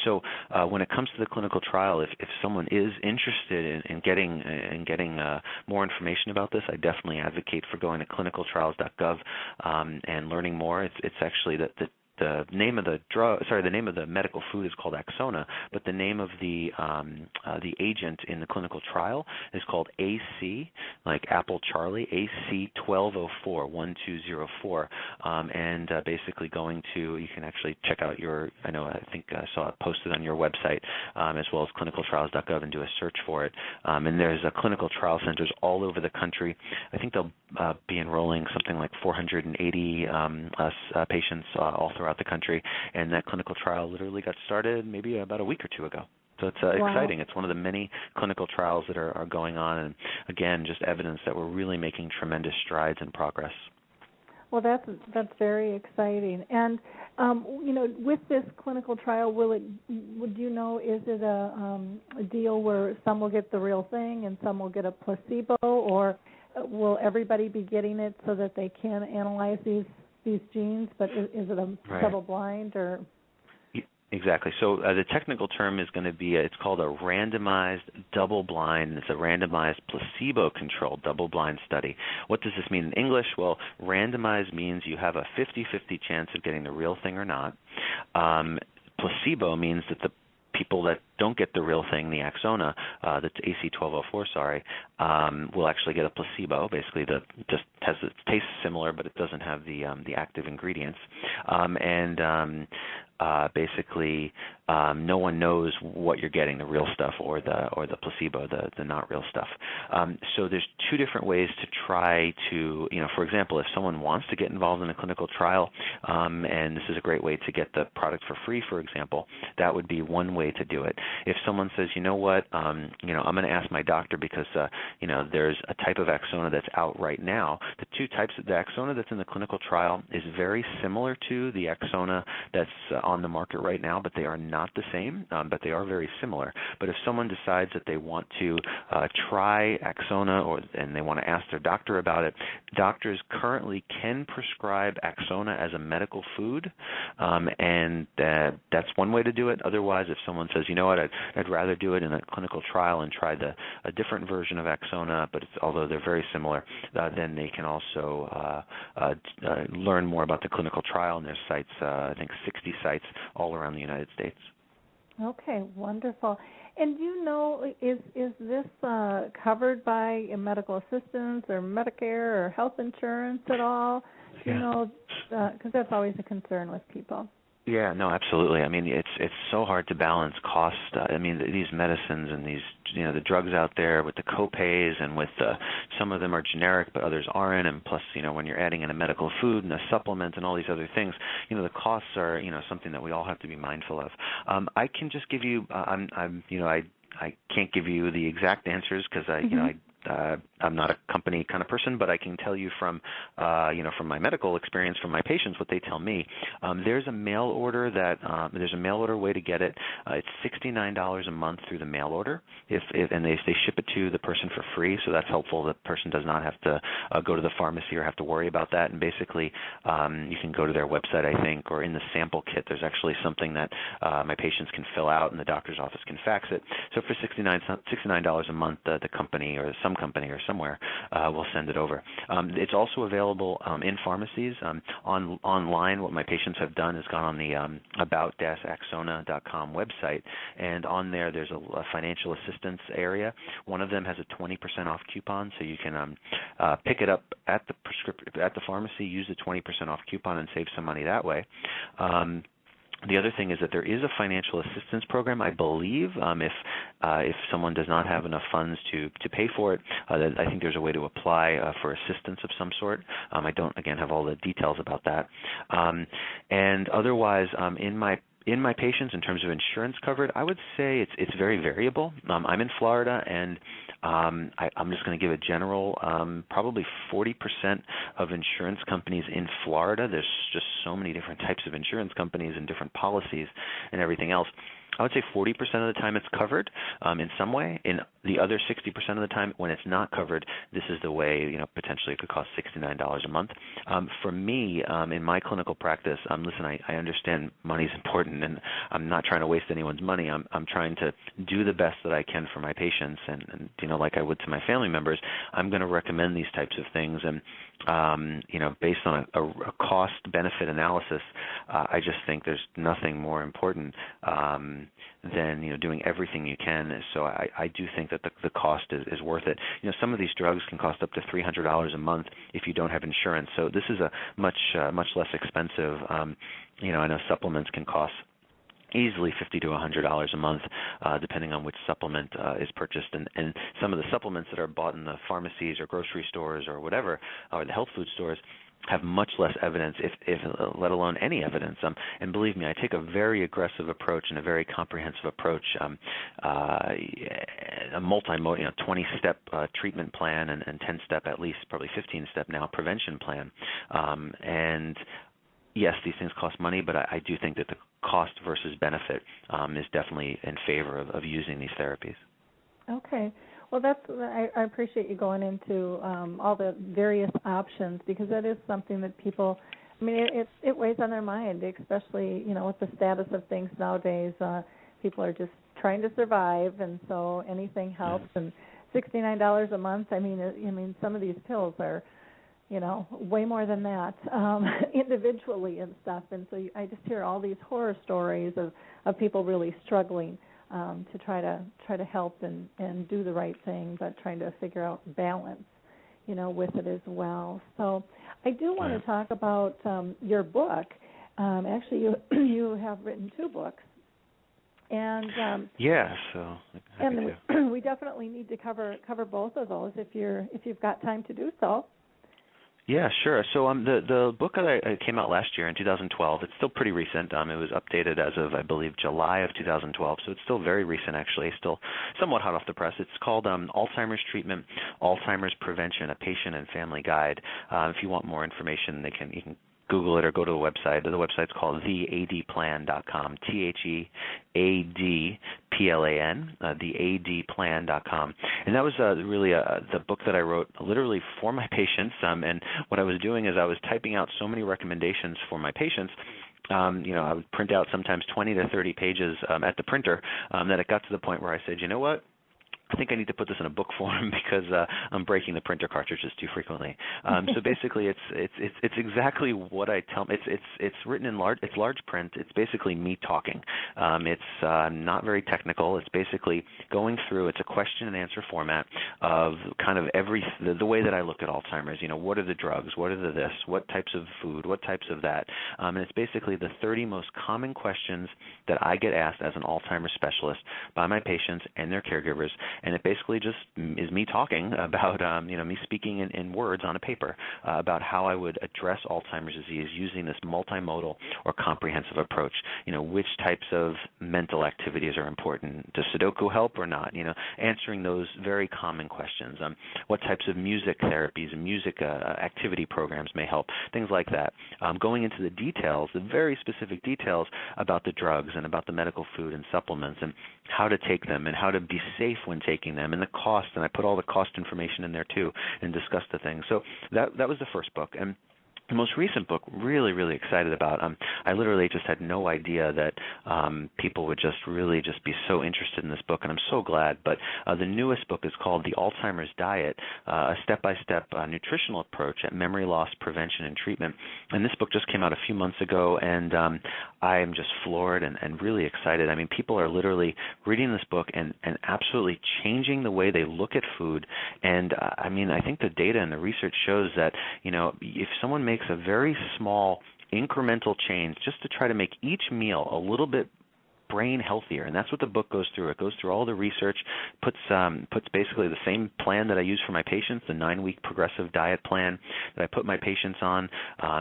So when it comes to the clinical trial, if someone is interested in getting more information about this, I definitely advocate for going to clinicaltrials.gov and learning more. It's actually the name of the name of the medical food is called Axona, but the name of the agent in the clinical trial is called AC, like Apple Charlie, AC1204, and basically you can actually check out I think I saw it posted on your website, as well as clinicaltrials.gov, and do a search for it. And there's clinical trial centers all over the country. I think they'll be enrolling something like 480 patients all throughout the country, and that clinical trial literally got started maybe about a week or two ago. So it's exciting. It's one of the many clinical trials that are going on, and again, just evidence that we're really making tremendous strides in progress. Well, that's very exciting. And with this clinical trial, is it a deal where some will get the real thing and some will get a placebo, or will everybody be getting it so that they can analyze these genes? But is it a double blind or? Exactly. So the technical term is going to be, it's called a randomized double-blind. It's a randomized placebo-controlled double-blind study. What does this mean in English? Well, randomized means you have a 50-50 chance of getting the real thing or not. Placebo means that the people that don't get the real thing, the axona, that's AC1204, will actually get a placebo. Basically, just it tastes similar, but it doesn't have the active ingredients. Basically, no one knows what you're getting, the real stuff or the placebo, the not real stuff. So there's two different ways to try to, for example, if someone wants to get involved in a clinical trial, and this is a great way to get the product for free, for example, that would be one way to do it. If someone says, you know what, I'm going to ask my doctor because, there's a type of axona that's out right now. The two types of the axona that's in the clinical trial is very similar to the axona that's on the market right now, but they are not the same, but they are very similar. But if someone decides that they want to try axona and they want to ask their doctor about it, doctors currently can prescribe axona as a medical food, and that's one way to do it. Otherwise, if someone says, you know what, I'd rather do it in a clinical trial and try a different version of axona, but although they're very similar, then they can also learn more about the clinical trial, and there's sites, I think 60 sites all around the United States. Okay, wonderful. And is this covered by medical assistance or Medicare or health insurance at all? Yeah. Because that's always a concern with people. Yeah, no, absolutely. I mean, it's so hard to balance cost. These medicines and these, the drugs out there with the co-pays and with some of them are generic, but others aren't. And plus, when you're adding in a medical food and a supplement and all these other things, the costs are, something that we all have to be mindful of. I can just give you, I can't give you the exact answers because I'm not a company kind of person, but I can tell you from my medical experience, from my patients, what they tell me. There's a mail order way to get it. It's $69 a month through the mail order, and they ship it to the person for free, so that's helpful. The person does not have to go to the pharmacy or have to worry about that. And basically, you can go to their website, I think, or in the sample kit, there's actually something that my patients can fill out, and the doctor's office can fax it. So for $69 a month, the company or some company or somewhere will send it over. It's also available in pharmacies. Online, what my patients have done is gone on the about-axona.com website, and on there's a financial assistance area. One of them has a 20% off coupon, so you can pick it up at the pharmacy, use the 20% off coupon, and save some money that way. The other thing is that there is a financial assistance program, I believe, if someone does not have enough funds to pay for it. I think there's a way to apply for assistance of some sort. I don't, again, have all the details about that. And otherwise, in my patients, in terms of insurance covered, I would say it's very variable. I'm in Florida, and I'm just going to give a general, probably 40% of insurance companies in Florida. There's just so many different types of insurance companies and different policies and everything else. I would say 40% of the time it's covered in some way. In the other 60% of the time, when it's not covered, this is the way, potentially it could cost $69 a month. For me, in my clinical practice, listen, I understand money's important, and I'm not trying to waste anyone's money. I'm trying to do the best that I can for my patients, and like I would to my family members, I'm going to recommend these types of things. And, based on a cost-benefit analysis, I just think there's nothing more important than doing everything you can. So I do think that the cost is worth it. Some of these drugs can cost up to $300 a month if you don't have insurance. So this is a much less expensive. I know supplements can cost easily $50 to $100 a month, depending on which supplement is purchased. And some of the supplements that are bought in the pharmacies or grocery stores or whatever, or the health food stores, have much less evidence, if let alone any evidence. And believe me, I take a very aggressive approach and a very comprehensive approach, a multi-mode, 20-step treatment plan and 10-step, at least probably 15-step now, prevention plan. And yes, these things cost money, but I do think that the cost versus benefit is definitely in favor of using these therapies. Okay. Well, I appreciate you going into all the various options, because that is something that people, I mean, it weighs on their mind, especially, with the status of things nowadays. People are just trying to survive, and so anything helps. And $69 a month, I mean, some of these pills are, way more than that individually and stuff. And so I just hear all these horror stories of people really struggling to try to help and do the right thing, but trying to figure out balance, with it as well. So I do want to talk about your book. Actually, you have written 2 books. And so we definitely need to cover both of those if you've got time to do so. Yeah, sure. So the book that came out last year in 2012, it's still pretty recent. It was updated as of, I believe, July of 2012, so it's still very recent, actually, still somewhat hot off the press. It's called Alzheimer's Treatment, Alzheimer's Prevention, A Patient and Family Guide. If you want more information, you can Google it or go to the website. The website's called theadplan.com, THEADPLAN, theadplan.com. And that was really the book that I wrote literally for my patients. And what I was doing is I was typing out so many recommendations for my patients. I would print out sometimes 20 to 30 pages at the printer that it got to the point where I said, you know what? I think I need to put this in a book form because I'm breaking the printer cartridges too frequently. So basically, it's exactly what I tell. It's written in large print. It's basically me talking. It's not very technical. It's basically going through. It's a question and answer format of kind of the way that I look at Alzheimer's. What are the drugs? What are the this? What types of food? What types of that? And it's basically the 30 most common questions that I get asked as an Alzheimer's specialist by my patients and their caregivers. And it basically just is me talking about, me speaking in words on a paper about how I would address Alzheimer's disease using this multimodal or comprehensive approach. Which types of mental activities are important? Does Sudoku help or not? Answering those very common questions. What types of music therapies and music activity programs may help? Things like that. Going into the details, the very specific details about the drugs and about the medical food and supplements and how to take them and how to be safe when taking them and the cost, and I put all the cost information in there too and discuss the things. So that was the first book. And the most recent book, really, really excited about. I literally just had no idea that people would just be so interested in this book, and I'm so glad. But the newest book is called The Alzheimer's Diet, a step-by-step nutritional approach at memory loss prevention and treatment. And this book just came out a few months ago, and I am just floored and really excited. I mean, people are literally reading this book and absolutely changing the way they look at food. And, I think the data and the research shows that, if someone makes a very small incremental change just to try to make each meal a little bit brain healthier, and that's what the book goes through. It goes through all the research, puts basically the same plan that I use for my patients, the 9-week progressive diet plan that I put my patients on.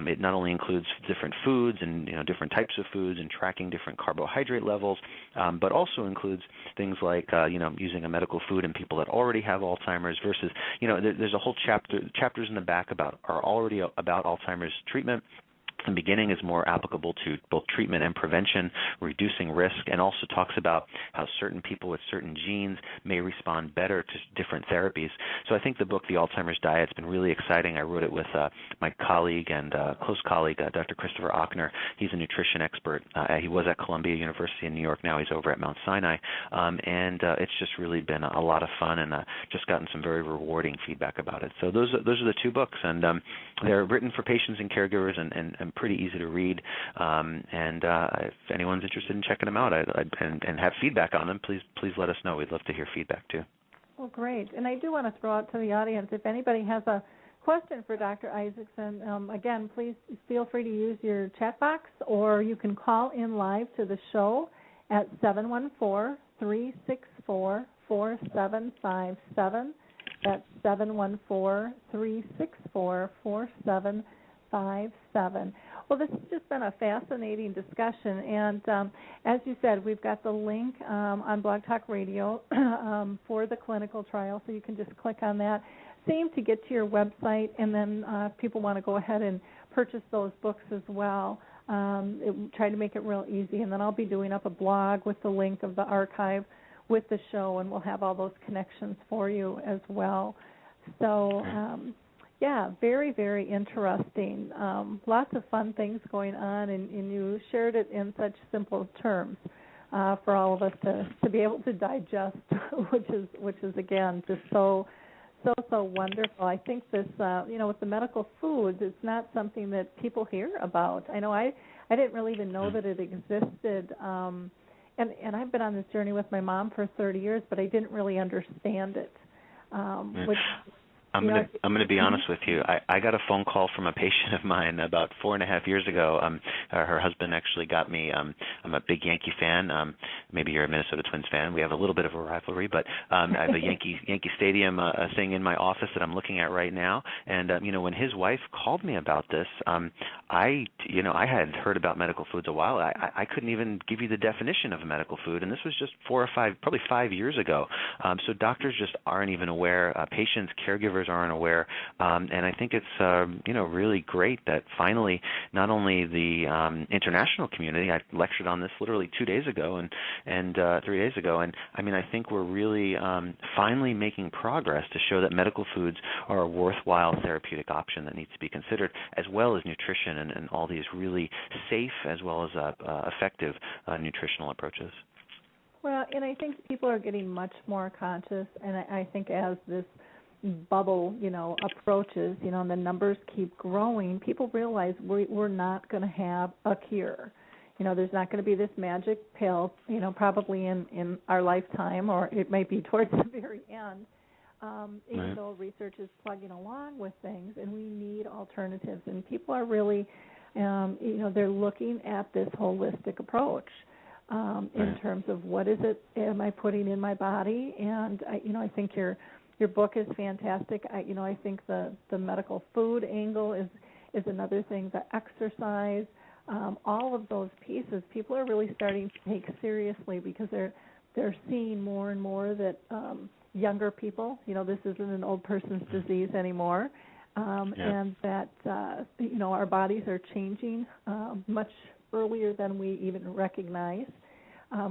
It not only includes different foods and different types of foods and tracking different carbohydrate levels, but also includes things like using a medical food in people that already have Alzheimer's versus there's a whole chapters in the back are already about Alzheimer's treatment. The beginning is more applicable to both treatment and prevention, reducing risk, and also talks about how certain people with certain genes may respond better to different therapies. So I think the book, The Alzheimer's Diet, has been really exciting. I wrote it with my colleague and close colleague, Dr. Christopher Ochner. He's a nutrition expert. He was at Columbia University in New York. Now he's over at Mount Sinai. And it's just really been a lot of fun, and just gotten some very rewarding feedback about it. So those are the 2 books, and they're written for patients and caregivers and pretty easy to read, and if anyone's interested in checking them out and have feedback on them, please let us know. We'd love to hear feedback too. Well, great. And I do want to throw out to the audience, if anybody has a question for Dr. Isaacson, again, please feel free to use your chat box, or you can call in live to the show at 714-364-4757. That's 714-364-4757. Well, this has just been a fascinating discussion, and as you said, we've got the link on Blog Talk Radio for the clinical trial, so you can just click on that. Same to get to your website, and then if people want to go ahead and purchase those books as well. Try to make it real easy, and then I'll be doing up a blog with the link of the archive with the show, and we'll have all those connections for you as well. So, yeah, very, very interesting. Lots of fun things going on, and you shared it in such simple terms for all of us to be able to digest, which is again just so wonderful. I think this, with the medical foods, it's not something that people hear about. I know I didn't really even know that it existed. And I've been on this journey with my mom for 30 years, but I didn't really understand it. Which, I'm going to be honest with you. I got a phone call from a patient of mine about 4.5 years ago. Her husband actually got me. I'm a big Yankee fan. Maybe you're a Minnesota Twins fan. We have a little bit of a rivalry, but I have a Yankee Stadium thing in my office that I'm looking at right now. And when his wife called me about this, I had heard about medical foods a while. I couldn't even give you the definition of a medical food, and this was just 4 or 5, probably 5 years ago. So doctors just aren't even aware. Patients, caregivers aren't aware, and I think it's really great that finally not only the international community. I lectured on this literally 2 days ago and 3 days ago, and I think we're really finally making progress to show that medical foods are a worthwhile therapeutic option that needs to be considered, as well as nutrition and all these really safe as well as effective nutritional approaches. Well, and I think people are getting much more conscious, and I think as this bubble, approaches, and the numbers keep growing, people realize we're not going to have a cure. There's not going to be this magic pill, probably in our lifetime, or it might be towards the very end, even though research is plugging along with things, and we need alternatives. And people are really, they're looking at this holistic approach in terms of what is it am I putting in my body, and I think your book is fantastic. I think the medical food angle is another thing. The exercise, all of those pieces, people are really starting to take seriously because they're seeing more and more that younger people, this isn't an old person's disease anymore, and that our bodies are changing much earlier than we even recognize.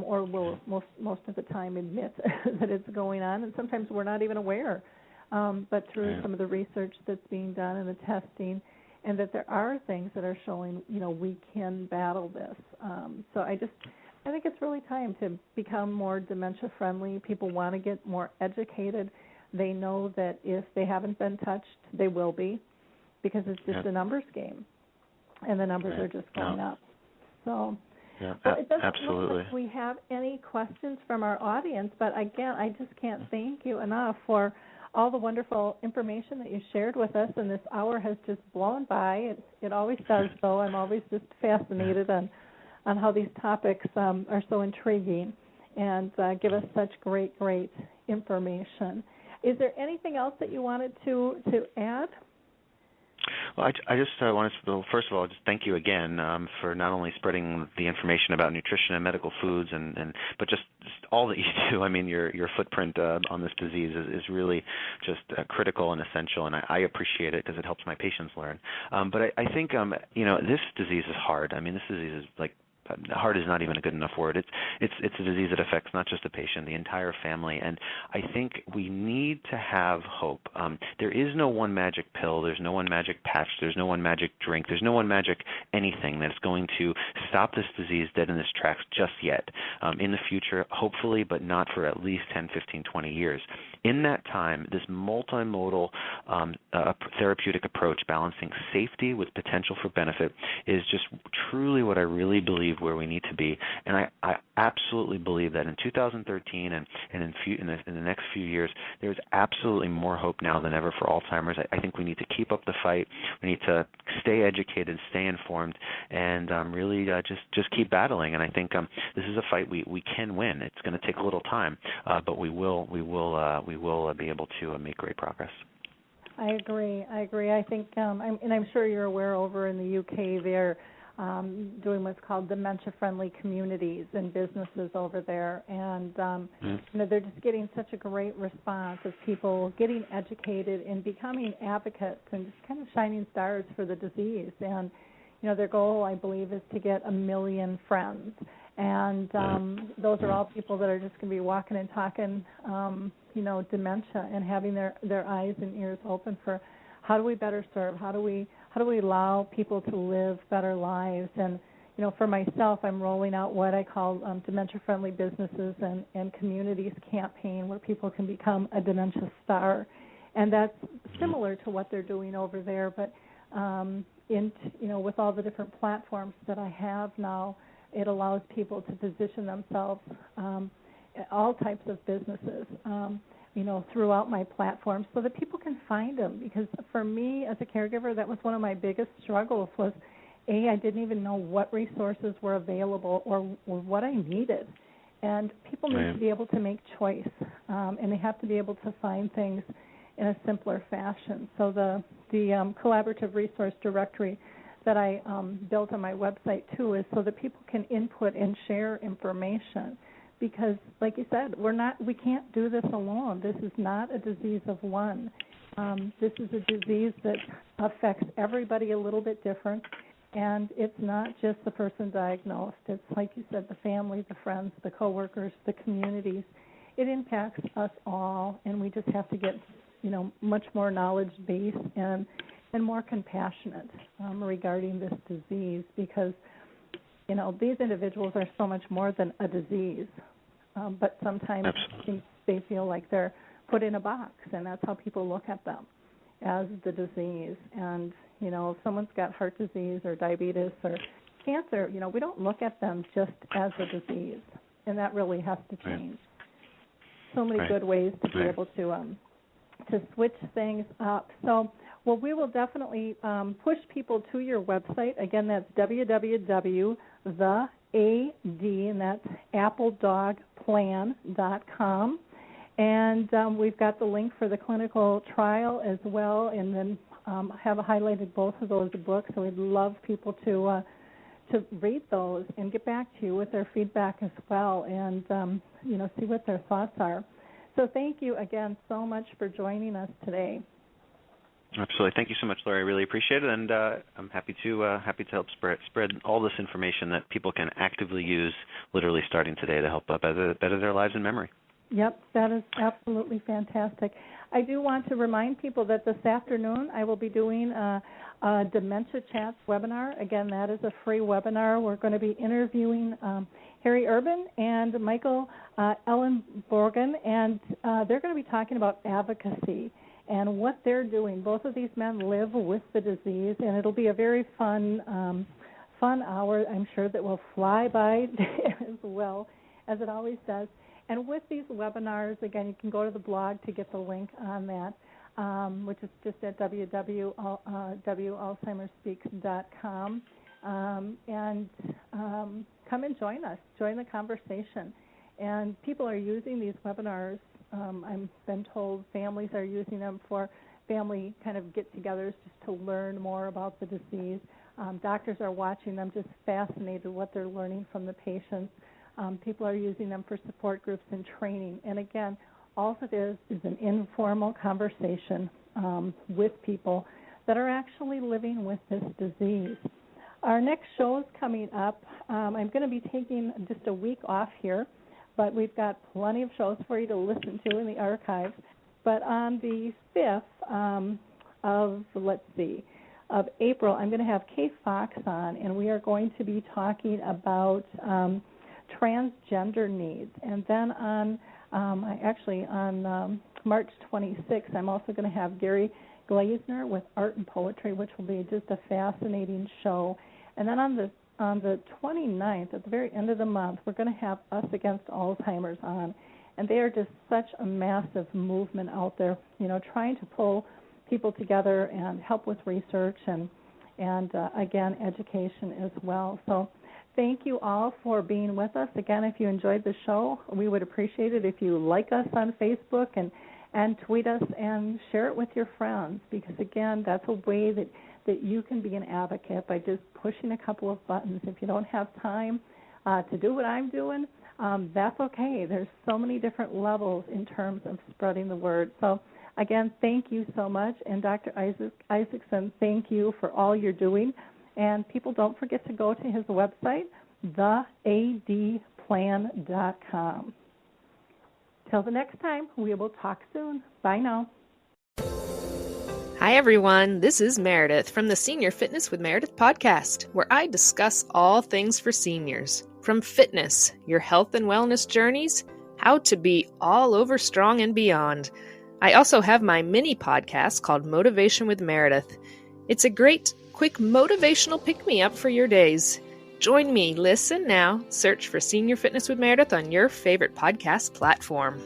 Or will most of the time admit that it's going on, and sometimes we're not even aware. But through some of the research that's being done and the testing, and that there are things that are showing, we can battle this. So I think it's really time to become more dementia friendly. People want to get more educated. They know that if they haven't been touched, they will be, because it's just a numbers game, and the numbers are just going up. So. Yeah, well, it doesn't absolutely. look like we have any questions from our audience, but again, I just can't thank you enough for all the wonderful information that you shared with us, and this hour has just blown by. It always does, though. I'm always just fascinated on how these topics are so intriguing and give us such great information. Is there anything else that you wanted to add? Well, I just wanted to, first of all, just thank you again for not only spreading the information about nutrition and medical foods, but just all that you do. Your footprint on this disease is really just critical and essential, and I appreciate it because it helps my patients learn. But I think, this disease is hard. This disease is like, hard is not even a good enough word. It's a disease that affects not just the patient, the entire family, and I think we need to have hope. There is no one magic pill. There's no one magic patch. There's no one magic drink. There's no one magic anything that's going to stop this disease dead in its tracks just yet. In the future, hopefully, but not for at least 10, 15, 20 years. In that time, this multimodal therapeutic approach, balancing safety with potential for benefit, is just truly what I really believe where we need to be. And I absolutely believe that in 2013 and in the next few years, there's absolutely more hope now than ever for Alzheimer's. I think we need to keep up the fight. We need to stay educated, stay informed, and really just keep battling. And I think this is a fight we can win. It's going to take a little time, but we will be able to make great progress. I agree. I think, I'm sure you're aware, over in the UK, they're doing what's called dementia-friendly communities and businesses over there, and they're just getting such a great response of people getting educated and becoming advocates and just kind of shining stars for the disease. And their goal, I believe, is to get 1 million friends. And those are all people that are just going to be walking and talking, dementia, and having their eyes and ears open for how do we better serve, how do we allow people to live better lives. And for myself, I'm rolling out what I call dementia-friendly businesses and communities campaign, where people can become a dementia star, and that's similar to what they're doing over there. But with all the different platforms that I have now, it allows people to position themselves, all types of businesses, throughout my platform, so that people can find them. Because for me, as a caregiver, that was one of my biggest struggles. Was I didn't even know what resources were available or what I needed. And people need to be able to make choice, and they have to be able to find things in a simpler fashion. So the collaborative resource directory that I built on my website too is so that people can input and share information. Because, like you said, we can't do this alone. This is not a disease of one. This is a disease that affects everybody a little bit different, and it's not just the person diagnosed. It's, like you said, the family, the friends, the coworkers, the communities. It impacts us all, and we just have to get, much more knowledge base and more compassionate regarding this disease, because these individuals are so much more than a disease, but sometimes they feel like they're put in a box, and that's how people look at them, as the disease. And, if someone's got heart disease or diabetes or cancer, we don't look at them just as a disease, and that really has to change. So many good ways to be able to switch things up. So, we will definitely push people to your website. Again, that's www.the and that's appledogplan.com. And we've got the link for the clinical trial as well, and then have highlighted both of those books. So we'd love people to read those and get back to you with their feedback as well, and see what their thoughts are. So thank you again so much for joining us today. Absolutely. Thank you so much, Lori. I really appreciate it, and I'm happy to help spread all this information that people can actively use, literally starting today, to help better their lives and memory. Yep, that is absolutely fantastic. I do want to remind people that this afternoon I will be doing a Dementia Chats webinar. Again, that is a free webinar. We're going to be interviewing Harry Urban and Michael Ellenborgen, and they're going to be talking about advocacy and what they're doing. Both of these men live with the disease, and it'll be a very fun hour, I'm sure, that will fly by as well, as it always does. And with these webinars, again, you can go to the blog to get the link on that, which is just at www.alzheimersspeaks.com. And come and join us, join the conversation. And people are using these webinars. I've been told families are using them for family kind of get-togethers just to learn more about the disease. Doctors are watching them, just fascinated with what they're learning from the patients. People are using them for support groups and training. And again, all it is an informal conversation with people that are actually living with this disease. Our next show is coming up. I'm going to be taking just a week off here, but we've got plenty of shows for you to listen to in the archives. But on the 5th of April, I'm going to have Kay Fox on, and we are going to be talking about transgender needs. And then on March 26th, I'm also going to have Gary Glazner with Art and Poetry, which will be just a fascinating show. And then on the 29th, at the very end of the month, we're going to have Us Against Alzheimer's on. And they are just such a massive movement out there, trying to pull people together and help with research and again, education as well. So thank you all for being with us. Again, if you enjoyed the show, we would appreciate it if you like us on Facebook and tweet us and share it with your friends, because, again, that's a way that you can be an advocate by just pushing a couple of buttons. If you don't have time to do what I'm doing, that's okay. There's so many different levels in terms of spreading the word. So, again, thank you so much. And Dr. Isaacson, thank you for all you're doing. And people, don't forget to go to his website, theadplan.com. Till the next time, we will talk soon. Bye now. Hi, everyone. This is Meredith from the Senior Fitness with Meredith podcast, where I discuss all things for seniors. From fitness, your health and wellness journeys, how to be all over strong and beyond. I also have my mini podcast called Motivation with Meredith. It's a great, quick motivational pick-me-up for your days. Join me, listen now, search for Senior Fitness with Meredith on your favorite podcast platform.